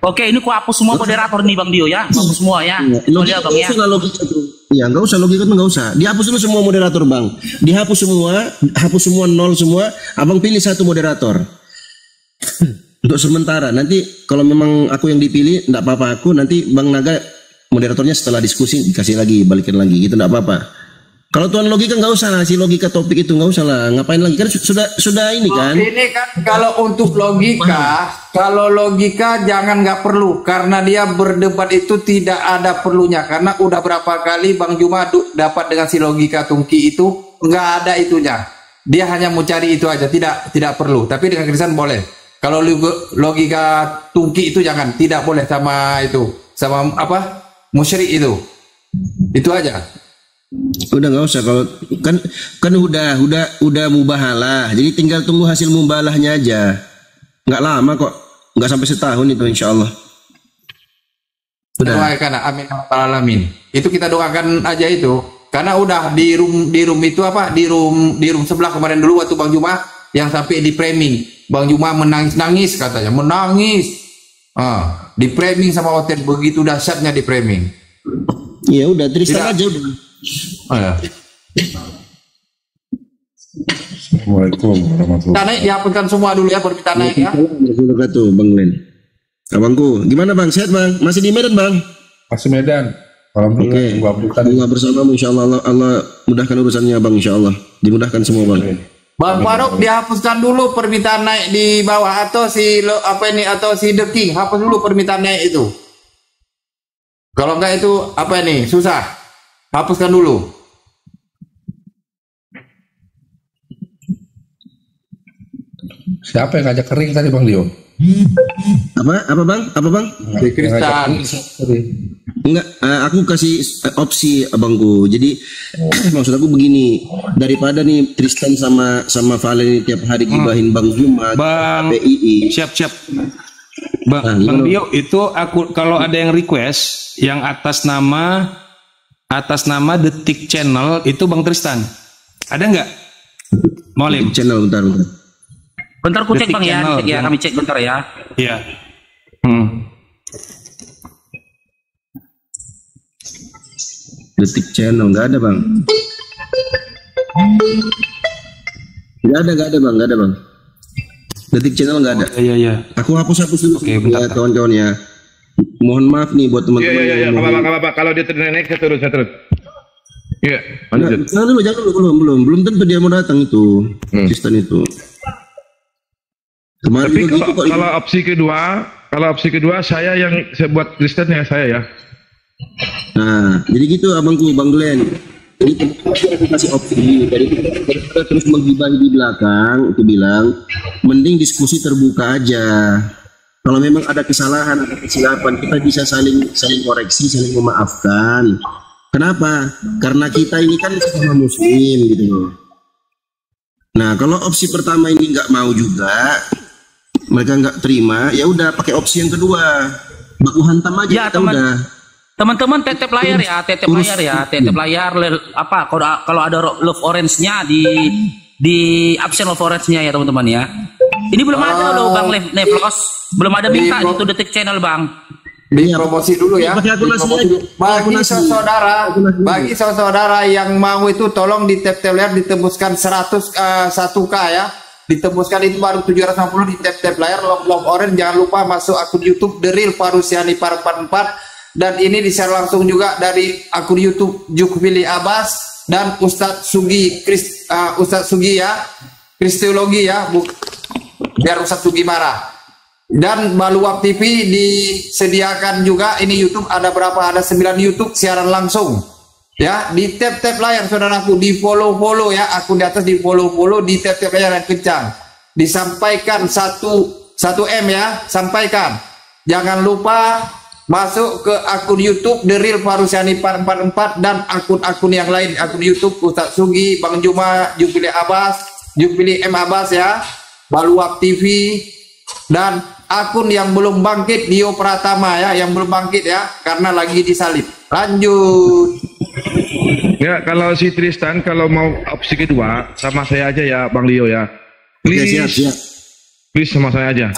Oke, ini ku hapus semua moderator nih Bang Dio ya, hapus semua ya. Logika Bang ya. Ya nggak usah logika tuh nggak usah. Dihapus dulu semua moderator Bang. Dihapus semua, nol semua. Abang pilih satu moderator. Untuk sementara. Nanti kalau memang aku yang dipilih, nggak apa-apa aku. Nanti Bang Naga moderatornya setelah diskusi dikasih lagi, balikin lagi, gitu nggak apa-apa. Kalau tuan logika nggak usah lah, si logika topik itu nggak usah lah, ngapain lagi kan sudah ini kan. Ini kan kalau untuk logika, jangan nggak perlu karena dia berdebat itu tidak ada perlunya karena udah berapa kali Bang Juma dapat dengan si logika Tungki itu nggak ada itunya. Dia hanya mau cari itu aja, tidak perlu. Tapi dengan Kristian boleh. Kalau logika Tungki itu jangan, tidak boleh sama musyrik itu aja. Udah nggak usah kalau kan udah mubahalah, jadi tinggal tunggu hasil mubalahnya aja, nggak lama kok, nggak sampai setahun itu insya Allah. Udah. Amin alamin. Itu kita doakan aja itu, karena udah di room itu di room sebelah kemarin dulu waktu Bang Juma yang sampai di framing, Bang Juma menangis katanya, di framing sama hotel begitu dahsyatnya di framing. Ya udah Tristan aja udah. Assalamualaikum warahmatullahi wabarakatuh. Dihapuskan semua dulu ya, baru kita naik ya. Wabarakatuh, Bang Len. Abangku, gimana Bang? Sehat Bang? Masih di Medan Bang? Masih Medan. Alhamdulillah. Bunga bersama insya Allah, Allah mudahkan urusannya Bang, insya Allah. Dimudahkan semua Bang. Bang Faruk, dihapuskan dulu permintaan naik di bawah atau atau si The King, hapus dulu permintaan naik itu. Kalau enggak itu susah. Hapuskan dulu. Siapa yang ngajak kering tadi Bang Dio? Apa bang? Di Kristen. Enggak, aku kasih opsi abangku. Jadi maksud aku begini, daripada nih Tristan sama Valen tiap hari gibahin Bang Zuma, Bang PII. Siap. Bang Dio, itu aku kalau ada yang request yang atas nama Detik Channel itu Bang Tristan. Ada nggak? Molim. Channel bentar. Bentar ku cek Bang ya, kami cek bentar ya. Iya. Detik Channel nggak ada bang. Nggak ada bang. Detik Channel nggak ada. Iya. Aku hapus dulu. Oke, bentar. Ya kawan-kawan ya. Mohon maaf nih buat teman-teman. Iya. Apa. Kalau dia naik saya turun. Iya. Jangan dulu, belum tentu dia mau datang itu. Kristen itu. Kemarin tapi kalau opsi kedua saya yang saya buat Kristen ya saya ya. Nah, jadi gitu abangku, Bang Glenn. Jadi aku kasih opsi daripada terus menggibahi di belakang, itu bilang mending diskusi terbuka aja. Kalau memang ada kesalahan, ada kesilapan, kita bisa saling koreksi, saling memaafkan. Kenapa? Karena kita ini kan sesama muslim gitu loh. Nah, kalau opsi pertama ini nggak mau juga, mereka nggak terima, ya udah pakai opsi yang kedua, baku hantam aja ya, udah. Teman-teman tetep layar apa kalau ada love orange-nya di absen love orange-nya ya teman-teman ya. Ini belum ada loh Bang Nevlos, belum ada minta itu Detik Channel Bang. Promosi dulu ya. Bagi saudara yang mau itu tolong di tap layar ditembuskan 100k ya. Ditembuskan itu baru 750 di tap layar love orange. Jangan lupa masuk akun YouTube The Real Parusiani Par 44 dan ini di-share langsung juga dari akun YouTube Jukfili Abbas dan Ustadz Sugi ya, Kristiologi ya, biar Ustadz Sugi marah. Dan Baluap TV disediakan juga, ini YouTube ada 9 YouTube siaran langsung. Ya, di tap layar saudaraku, di follow ya, akun di atas di follow di tap layar yang kencang. Disampaikan 1 M ya, sampaikan. Jangan lupa masuk ke akun YouTube The Real Parusiani Par 44 dan akun-akun yang lain, akun YouTube Ustadz Sugi, Bang Juma, Jukfili Abbas, Jukfili M Abbas ya, Baluap TV dan akun yang belum bangkit Dio Pratama ya, yang belum bangkit ya, karena lagi disalib. Lanjut. Ya, kalau si Tristan kalau mau opsi kedua sama saya aja ya Bang Leo ya. Please. Oke, siap. Please sama saya aja.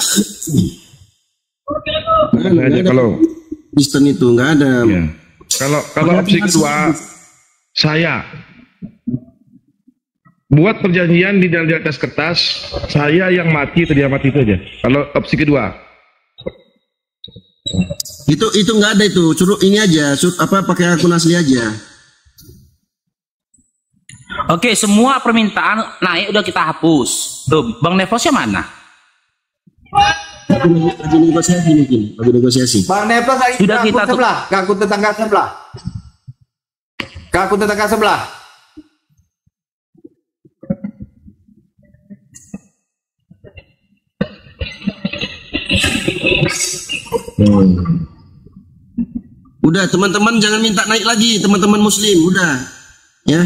Saya aja kalau Kristen itu nggak ada. Ya. Kalau opsi kedua saya buat perjanjian di atas kertas, saya yang mati atau dia mati itu aja. Kalau opsi kedua itu nggak ada itu, suruh ini aja, pakai akun asli aja. Oke, semua permintaan naik udah kita hapus. Tuh, Bang Nevosnya mana? Lagi negosiasi mungkin, lagi negosiasi. Bang Nevos lagi sudah kita sebelah, ke akun tetangga sebelah. Ke akun tetangga sebelah. Udah teman-teman jangan minta naik lagi, teman-teman muslim, udah ya.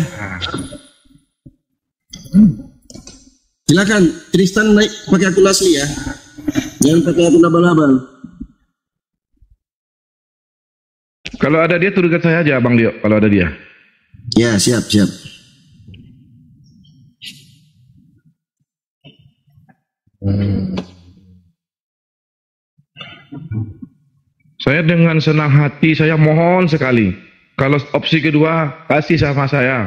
Silakan Tristan naik pakai akun asli ya, jangan pakai akun abal-abal. Kalau ada dia turunkan saya aja Bang Dio, kalau ada dia. Ya, siap. Saya dengan senang hati saya mohon sekali, kalau opsi kedua kasih sama saya.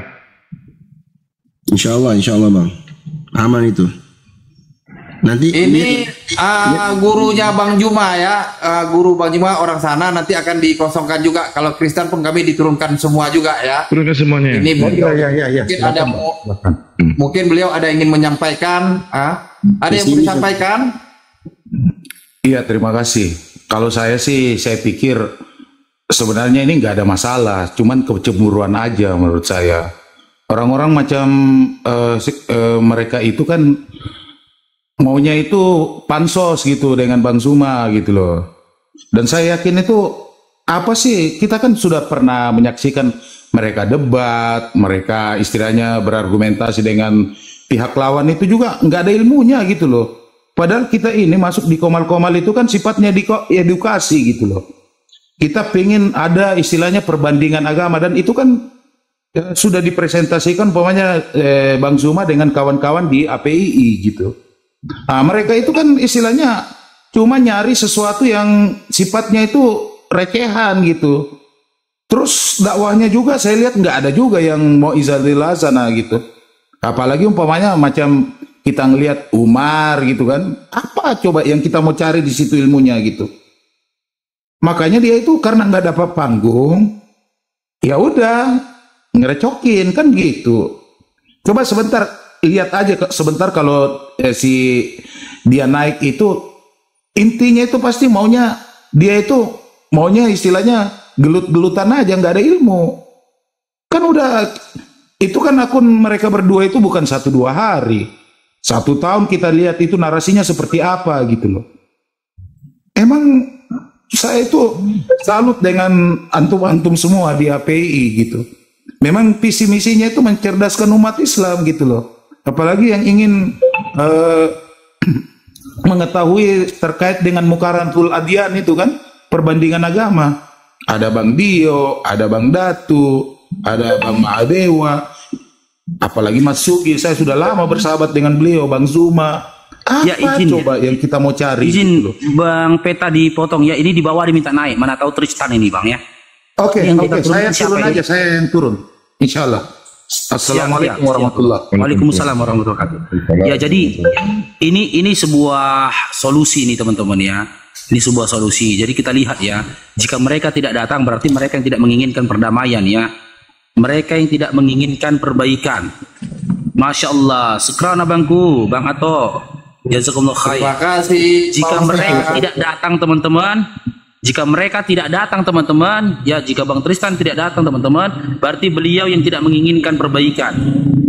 Insya Allah Bang, aman itu. Nanti ini gurunya Bang Juma ya, guru Bang Juma orang sana nanti akan dikosongkan juga. Kalau Kristen pun kami diturunkan semua juga ya. Turunkan semuanya. Ini beliau, ya. mungkin ada mungkin beliau ada ingin menyampaikan, ada yang mau disampaikan? Iya, terima kasih. Kalau saya sih, saya pikir sebenarnya ini nggak ada masalah, cuman kecemburuan aja menurut saya. Orang-orang macam mereka itu kan maunya itu pansos gitu dengan Bang Zuma gitu loh. Dan saya yakin itu apa sih, kita kan sudah pernah menyaksikan mereka debat, mereka istilahnya berargumentasi dengan pihak lawan, itu juga nggak ada ilmunya gitu loh. Padahal kita ini masuk di komal-komal itu kan sifatnya edukasi gitu loh. Kita pengen ada istilahnya perbandingan agama, dan itu kan sudah dipresentasikan umpamanya Bang Zuma dengan kawan-kawan di APII gitu. Nah, mereka itu kan istilahnya cuma nyari sesuatu yang sifatnya itu recehan gitu. Terus dakwahnya juga saya lihat nggak ada juga yang mau izadil sana gitu. Apalagi umpamanya macam kita ngelihat Umar gitu kan. Apa coba yang kita mau cari di situ ilmunya gitu. Makanya dia itu karena nggak dapat panggung, ya udah ngerecokin kan gitu. Coba sebentar, lihat aja sebentar kalau si dia naik itu, intinya itu pasti maunya, dia itu maunya istilahnya gelut-gelutan aja, nggak ada ilmu. Kan udah, itu kan akun mereka berdua itu bukan 1-2 hari. 1 tahun kita lihat itu narasinya seperti apa gitu loh. Emang saya itu salut dengan antum-antum semua di API gitu. Memang visi misinya itu mencerdaskan umat Islam gitu loh. Apalagi yang ingin mengetahui terkait dengan mukarantul adyan itu kan, perbandingan agama. Ada Bang Dio, ada Bang Datu, ada Bang Maadewa, apalagi Mas Sugi. Saya sudah lama bersahabat dengan beliau, Bang Zuma. Apa ya, izin, coba yang kita mau cari? Izin gitu Bang Peta dipotong ya, ini di bawah diminta naik. Mana tahu Tristan ini Bang ya. Oke, saya turun aja, saya yang turun. Insya Allah. Assalamualaikum warahmatullahi wabarakatuh. Waalaikumsalam warahmatullahi wabarakatuh. Ya, jadi ini sebuah solusi nih teman-teman ya. Ini sebuah solusi. Jadi kita lihat ya, jika mereka tidak datang berarti mereka yang tidak menginginkan perdamaian ya. Mereka yang tidak menginginkan perbaikan. Masya Allah. Sekrana bangku, Bang Ato. Jazakumullah khair. Terima kasih. Jika mereka tidak datang teman-teman, jika mereka tidak datang teman-teman, ya jika Bang Tristan tidak datang teman-teman, berarti beliau yang tidak menginginkan perbaikan.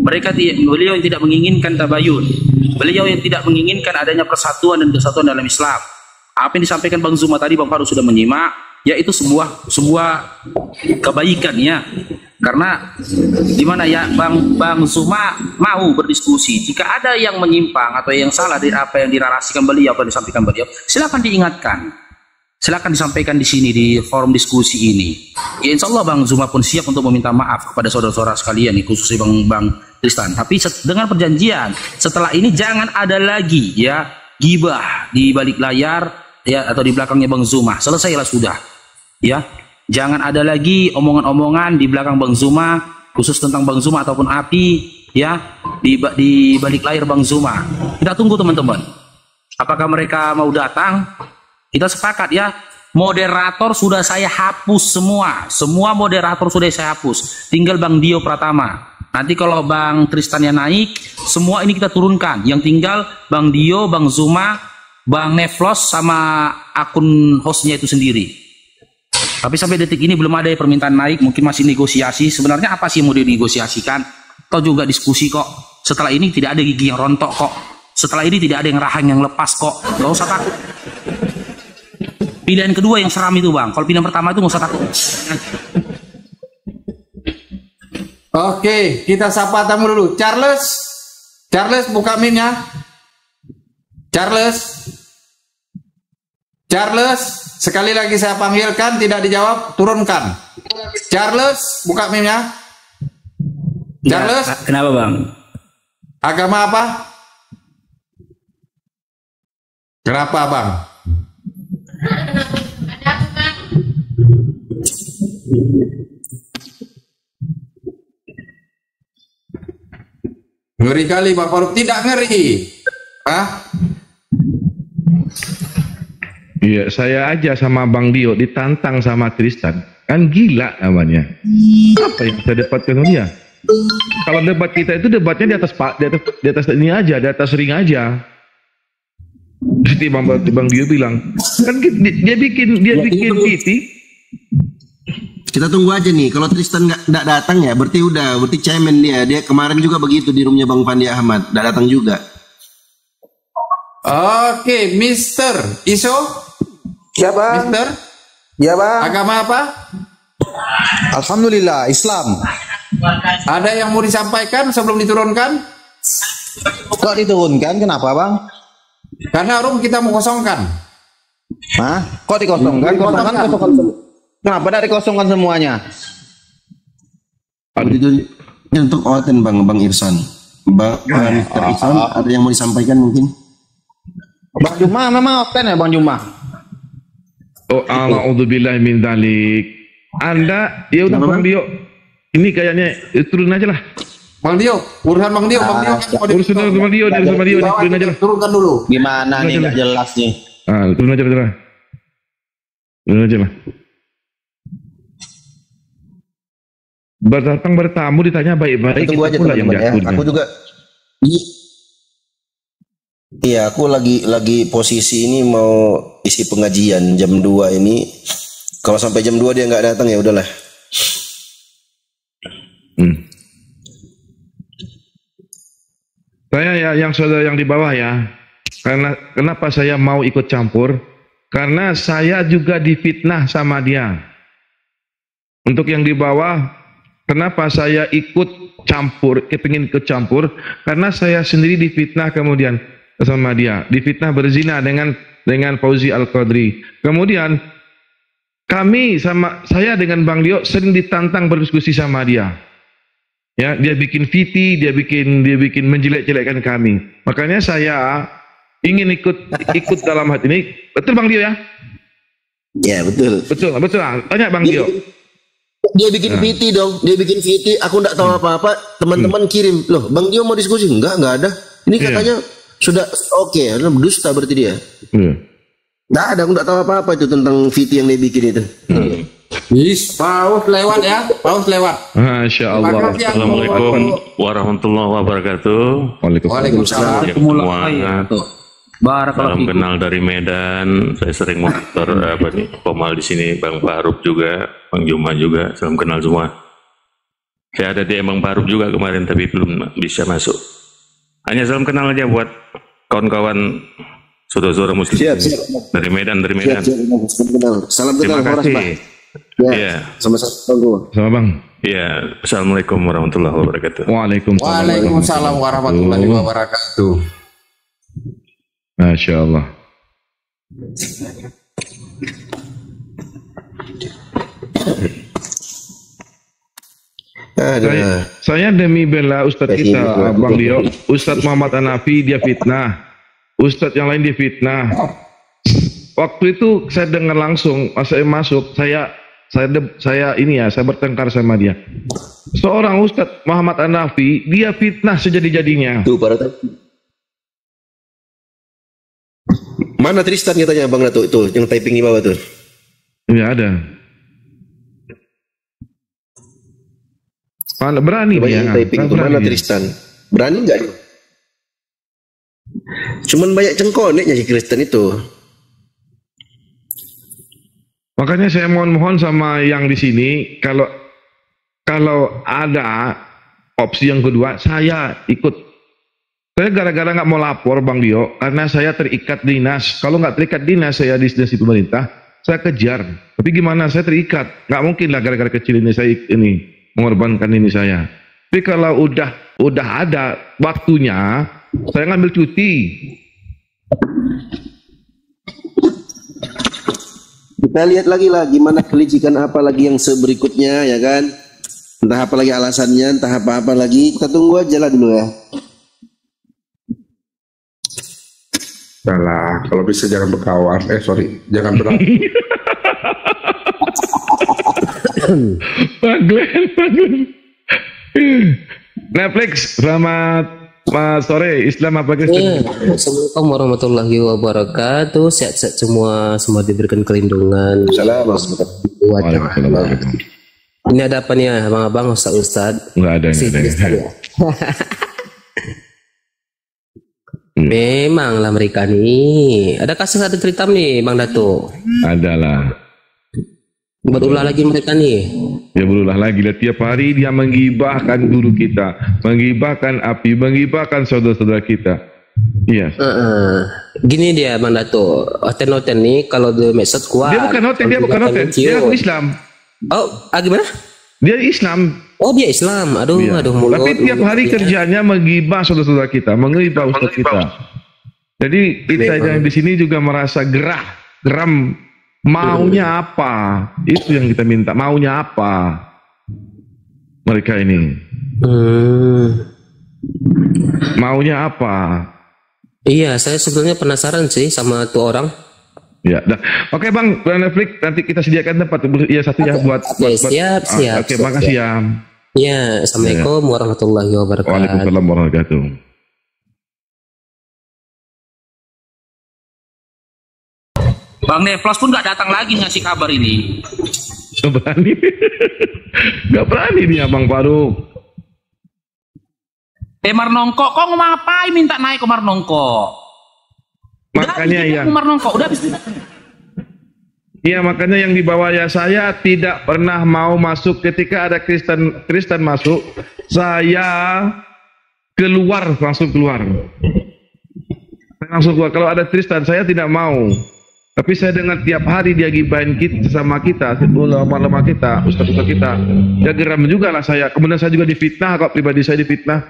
Beliau yang tidak menginginkan tabayun. Beliau yang tidak menginginkan adanya persatuan dan kesatuan dalam Islam. Apa yang disampaikan Bang Zuma tadi, Bang Faru sudah menyimak, yaitu sebuah kebaikan ya. Karena gimana ya, Bang Zuma mau berdiskusi. Jika ada yang menyimpang atau yang salah dari apa yang dirarasikan beliau atau disampaikan beliau, silakan diingatkan. Silakan disampaikan di sini di forum diskusi ini. Ya insya Allah Bang Zuma pun siap untuk meminta maaf kepada saudara-saudara sekalian, khususnya Bang Tristan. Tapi dengan perjanjian setelah ini jangan ada lagi ya gibah di balik layar ya atau di belakangnya Bang Zuma. Selesailah sudah. Ya, jangan ada lagi omongan-omongan di belakang Bang Zuma, khusus tentang Bang Zuma ataupun API ya di balik layar Bang Zuma. Kita tunggu teman-teman. Apakah mereka mau datang? Kita sepakat ya, moderator sudah saya hapus semua moderator sudah saya hapus, tinggal Bang Dio Pratama. Nanti kalau Bang Tristan yang naik, semua ini kita turunkan, yang tinggal Bang Dio, Bang Zuma, Bang Neflos sama akun hostnya itu sendiri. Tapi sampai detik ini belum ada permintaan naik, mungkin masih negosiasi. Sebenarnya apa sih yang mau dinegosiasikan? Atau juga diskusi kok. Setelah ini tidak ada gigi yang rontok kok. Setelah ini tidak ada yang rahang yang lepas kok. Gak usah takut. Pilihan kedua yang seram itu Bang. Kalau pilihan pertama itu nggak usah takut. Oke, kita sapa tamu dulu. Charles buka mic-nya. Charles, sekali lagi saya panggilkan tidak dijawab, turunkan. Charles, buka mic-nya. Charles, ya, kenapa Bang? Agama apa? Kenapa Bang? Ngeri kali Bang Faruk, tidak ngeri. Iya, saya aja sama Bang Dio ditantang sama Tristan. Kan gila namanya. Apa yang saya dapatkan dia? Kalau debat kita itu debatnya di atas ini aja, di atas ring aja. Jadi Bang Dio bilang, kan dia bikin PT. Kita tunggu aja nih. Kalau Tristan nggak datang ya, berarti cemen dia. Dia kemarin juga begitu di rumahnya Bang Fandi Ahmad, nggak datang juga. Oke, Mister Iso. Siapa? Mister? Ya bang. Agama apa? Alhamdulillah, Islam. Ada yang mau disampaikan sebelum diturunkan? Kok diturunkan? Kenapa bang? Karena room kita mau kosongkan. Hah? Kok dikosongkan? Kenapa tidak dikosongkan semuanya? Itu untuk Oten Bang Irsan. Bang Irsan, ada yang mau disampaikan mungkin? Bang Juma memang Oten ya Bang Juma? Oh, a'udzubillahi min dzalik. Anda ya udah Bang Dio. Ini kayaknya turun aja lah. Bang Dio, urusan Bang Dio, urusan Bang Dio, turun aja lah. Turunkan dulu. Gimana nih nggak jelas nih? Turun aja lah. Turun aja lah. Berdatang bertamu ditanya baik-baik. Tunggu aja teman-teman ya. Aku juga. Iya, aku lagi posisi ini mau isi pengajian jam 2 ini. Kalau sampai jam 2 dia nggak datang ya udahlah. Saya ya yang saudara yang di bawah ya. Karena kenapa saya mau ikut campur? Karena saya juga difitnah sama dia. Untuk yang di bawah, kenapa saya ikut campur, kepingin ikut campur? Karena saya sendiri difitnah kemudian sama dia, difitnah berzina dengan Fauzi Al-Qadri. Kemudian saya dengan Bang Dio sering ditantang berdiskusi sama dia. Ya, dia bikin VT, dia bikin menjelek-jelekkan kami. Makanya saya ingin ikut dalam hati ini. Betul Bang Dio ya? Ya, betul. Betul. Tanya Bang Dio. Dia bikin VT dong, dia bikin VT, aku enggak tahu apa-apa, teman-teman kirim. Loh, Bang Dio mau diskusi? Enggak ada. Ini katanya sudah oke, dusta berarti dia. Nggak ada, aku nggak tahu apa-apa itu tentang VT yang dia bikin itu. Paus lewat ya, Paus lewat. Masya Allah. Assalamualaikum warahmatullahi wabarakatuh. Waalaikumsalam. Salam kenal dari Medan. Saya sering monitor Komal di sini, Bang Faruk juga, Bang Juma juga. Salam kenal semua. Saya ada di Bang Faruk juga kemarin, tapi belum bisa masuk. Hanya salam kenal aja buat kawan-kawan saudara-saudara muslim dari Medan. Salam kenal. Terima kasih. Ya, sama Bang. Ya, assalamualaikum warahmatullahi wabarakatuh. Waalaikumsalam warahmatullahi wabarakatuh. Masya Allah. Saya demi bela Ustadz kita, Bang Dio, Ustadz Muhammad Hanafi dia fitnah, Ustadz yang lain dia fitnah. Waktu itu saya dengar langsung, saya masuk, saya bertengkar sama dia. Seorang Ustadz Muhammad Hanafi dia fitnah sejadi-jadinya. Tuh para mana Tristan katanya Bang Nato itu yang typing di bawah tuh? Tidak ada. Berani dia typing itu mana Tristan? Berani nggak? Cuman banyak cengkoneknya si Kristen itu. Makanya saya mohon sama yang di sini, kalau ada opsi yang kedua, saya ikut. Saya gara-gara nggak mau lapor Bang Dio, karena saya terikat dinas. Kalau nggak terikat dinas, saya di instansi pemerintah, saya kejar. Tapi gimana? Saya terikat. Nggak mungkin lah gara-gara kecil ini saya mengorbankan ini saya. Tapi kalau udah ada waktunya, saya ngambil cuti. Kita lihat lagi lah gimana kelicikan apa lagi yang seberikutnya ya kan. Entah apa lagi alasannya, entah apa-apa lagi. Kita tunggu aja lah dulu ya. Salah, kalau bisa jangan berkawan. Jangan berantem. Pak Glenn. Netflix, selamat sore, Islam apa Kristen? Assalamualaikum warahmatullahi wabarakatuh. Sehat-sehat semua diberikan kelindungan. Waalaikumsalam. Ini ada apa nih abang-abang, Ustaz? Enggak ada. Memang lah mereka nih. Ada cerita nih Bang Dato? Adalah. Berulah lagi mereka nih. Ya berulah lagi lah, tiap hari dia menggibahkan guru kita, menggibahkan api, menggibahkan saudara-saudara kita. Iya. Gini dia Bang Dato, Oten nih kalau di medsos kuat. Dia bukan Oten, dia Islam. Oh, gimana? Dia Islam. Oh, dia Islam. Aduh, Iya. mulut. Tapi tiap hari kerjanya menggibah saudara-saudara kita, menggibah ustaz kita. Jadi kita yang di sini juga merasa geram. Maunya apa? Itu yang kita minta. Maunya apa? Mereka ini. Maunya apa? Iya, saya sebetulnya penasaran sih sama tuh orang. Ya, dah. Oke Bang, Netflix nanti kita sediakan tempat satu ya buat. Siap. Oke, makasih ya. Ya, assalamualaikum warahmatullahi wabarakatuh. Waalaikumsalam warahmatullahi wabarakatuh. Bang Neplos pun nggak datang lagi ngasih kabar ini. Gak berani. Gak berani nih Bang Faruk. Marnongko, kok ngapain minta naik ke Marnongko? Makanya ya. Udah habis. Iya, makanya yang di bawah ya, saya tidak pernah mau masuk ketika ada Kristen masuk, saya langsung keluar. Kalau ada Kristen saya tidak mau. Tapi saya dengar tiap hari dia gibahin kita sama kita, ulama-ulama kita, ustaz-ustaz kita. Ya geram juga lah saya. Kemudian saya juga difitnah, kok pribadi saya difitnah.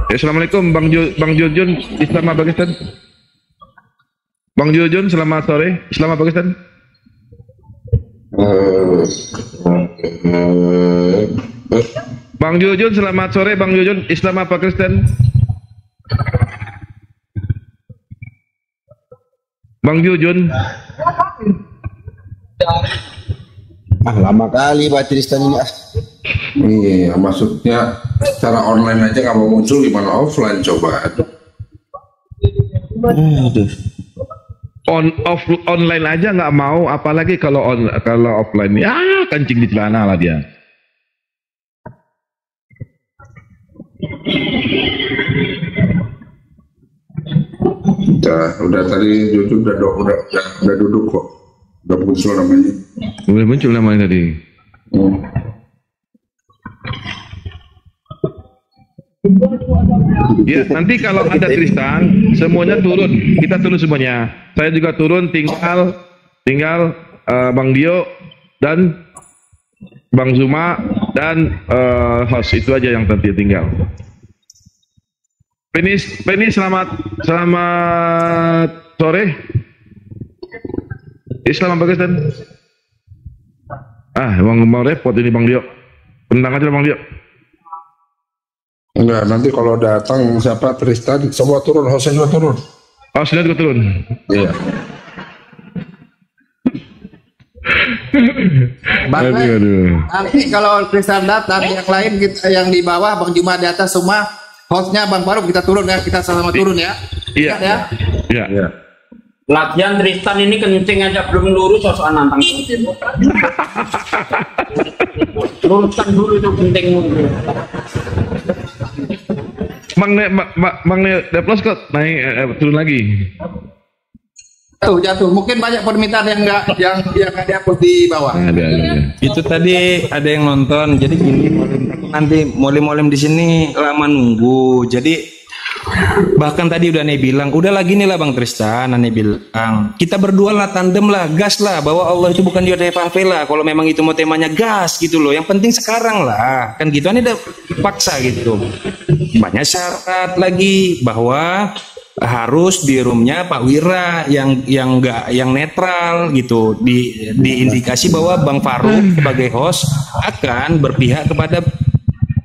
Assalamualaikum Bang Jujun, Islam apa Pakistan? Bang Jujun, selamat sore. Islam apa Pakistan? Bang Jujun, selamat sore. Bang Jujun, Islam apa Kristen? Bang Jujun. Lama kali Pak Tristan ini. Iya, maksudnya secara online aja nggak mau muncul, gimana offline coba? Online aja nggak mau, apalagi kalau offline. Ya kancing di celana lah dia. Udah tadi Jujun udah duduk kok, udah muncul namanya. Udah muncul namanya tadi. Ya, nanti kalau ada Tristan, semuanya turun. Kita turun semuanya. Saya juga turun, tinggal Bang Dio dan Bang Zuma dan host itu aja yang nanti tinggal. Penny selamat sore. Islam apa Kristen? Emang mau repot ini Bang Dio. Tendang aja Bang Dio. Enggak, nanti kalau datang siapa Tristan, semua turun, hostnya juga turun. Oh, sudah juga turun. Iya. Bang, nanti kalau Tristan datang, yang lain kita yang di bawah, Bang Juma di atas semua, hostnya Bang Faruk kita turun ya, kita sama turun ya. Iya. Ya. Iya. Latihan Tristan ini kencing aja belum lurus, soal nantang. Luruskan dulu itu penting. Mang Deplos kok naik turun lagi. Jatuh. Mungkin banyak permintaan yang nggak dihapus di bawah. Ada. Itu tadi ada yang nonton. Jadi gini, nanti molim di sini lama nunggu. Jadi bahkan tadi udah Ane bilang, udah lagi nih lah Bang Tristan, Ane bilang kita berdua lah, tandem lah, gas lah, bahwa Allah itu bukan dia dari favela. Kalau memang itu mau temanya gas gitu loh, yang penting sekarang lah, kan gitu. Ane udah paksa gitu. Banyak syarat lagi bahwa harus di roomnya Pak Wira yang netral gitu, diindikasi bahwa Bang Faruk sebagai host akan berpihak kepada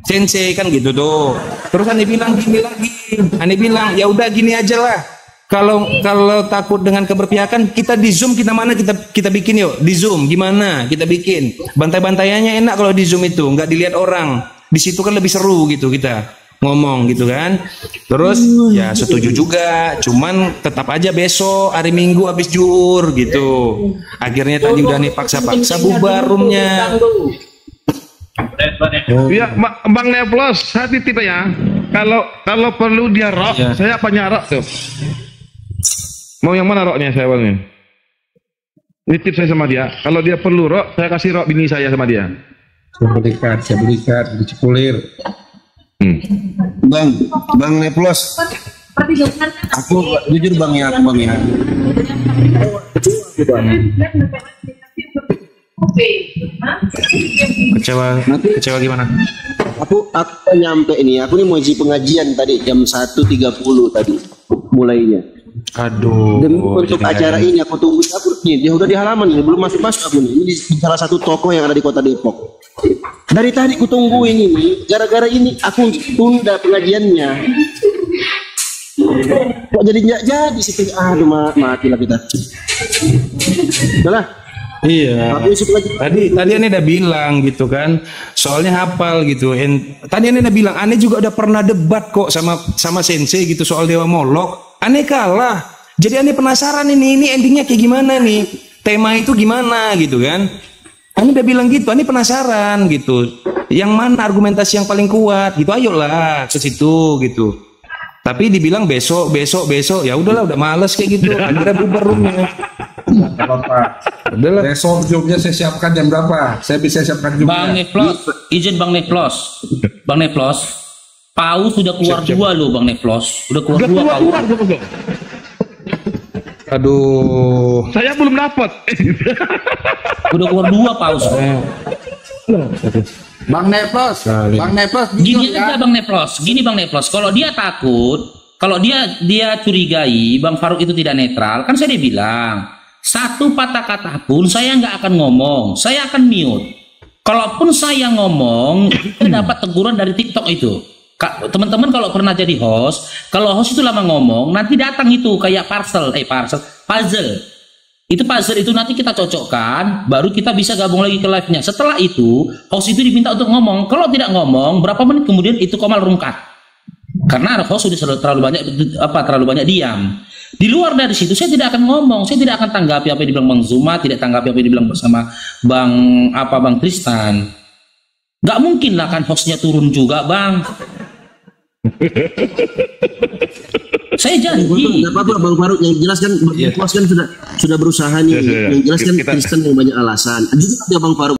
Sensei kan gitu tuh. Terus Ane bilang gini lagi, Ane bilang ya udah gini aja lah. Kalau takut dengan keberpihakan, kita di Zoom kita bikin yuk. Di Zoom gimana kita bikin? Bantai-bantaiannya enak kalau di Zoom itu, nggak dilihat orang. Di situ kan lebih seru gitu kita ngomong gitu kan. Terus ya setuju juga, cuman tetap aja besok hari Minggu habis zuhur gitu. Akhirnya tadi udah nih paksa-paksa bubar roomnya. Ya, Bang Neplos, saya titip ya. Kalau perlu dia rok, saya punya rok tuh. Mau yang mana roknya saya bang? Nitip saya sama dia. Kalau dia perlu rok, saya kasih rok bini saya sama dia. Saya berikan, dicepulir. Bang Neplos. Aku jujur bang ya. Kecewa gimana? Aku nyampe ini. Aku nih mau isi pengajian tadi jam 1.30 tadi mulainya. Aduh. Dan untuk acara ini aku tunggu. Aku nih dia udah di halaman nih, belum masuk aku nih. Ini di salah satu toko yang ada di Kota Depok. Dari tadi aku tunggu ini nih. Gara-gara ini aku tunda pengajiannya. Kok jadi nggak jadi sih? Aduh matilah kita. Udahlah. Iya. Tadi Ane udah bilang gitu kan. Soalnya hafal gitu. Tadi Ane udah bilang, Ane juga udah pernah debat kok sama Sensei gitu soal Dewa Molok. Ane kalah. Jadi Ane penasaran ini endingnya kayak gimana nih? Tema itu gimana gitu kan? Ane udah bilang gitu, Ane penasaran gitu. Yang mana argumentasi yang paling kuat gitu? Ayolah ke situ gitu. Tapi dibilang besok. Ya udahlah, udah males kayak gitu. Akhirnya bubar roomnya. Adalah. Besok jobnya saya siapkan jam berapa? Saya bisa siapkan jobnya. Bang Neplos, izin Bang Neplos. Bang Neplos, Paus sudah keluar dua loh Bang Neplos. Udah keluar dua Paus. Aduh. Saya belum dapat. Udah keluar dua Paus. Bang Neplos, gini aja Bang Neplos. Gini Bang Neplos, kalau dia takut, kalau dia curigai Bang Faruk itu tidak netral, kan saya bilang satu patah kata pun saya nggak akan ngomong, saya akan mute. Kalaupun saya ngomong, saya dapat teguran dari TikTok itu. Teman-teman kalau pernah jadi host, kalau host itu lama ngomong, nanti datang itu kayak puzzle. Itu puzzle itu nanti kita cocokkan, baru kita bisa gabung lagi ke live-nya. Setelah itu, host itu diminta untuk ngomong. Kalau tidak ngomong, berapa menit kemudian itu komal rungkat. Karena host sudah terlalu banyak diam. Di luar dari situ saya tidak akan ngomong, saya tidak akan tanggapi apa yang dibilang Bang Zuma, tidak tanggapi apa yang dibilang bersama Bang Tristan. Gak mungkin lah kan hostnya turun juga Bang. Saya janji. Tidak apa-apa Bang Faruk, yang jelas kan Bang Neplos kan sudah berusaha nih. Yang jelas kan Tristan yang banyak alasan. Juga Bang Faruk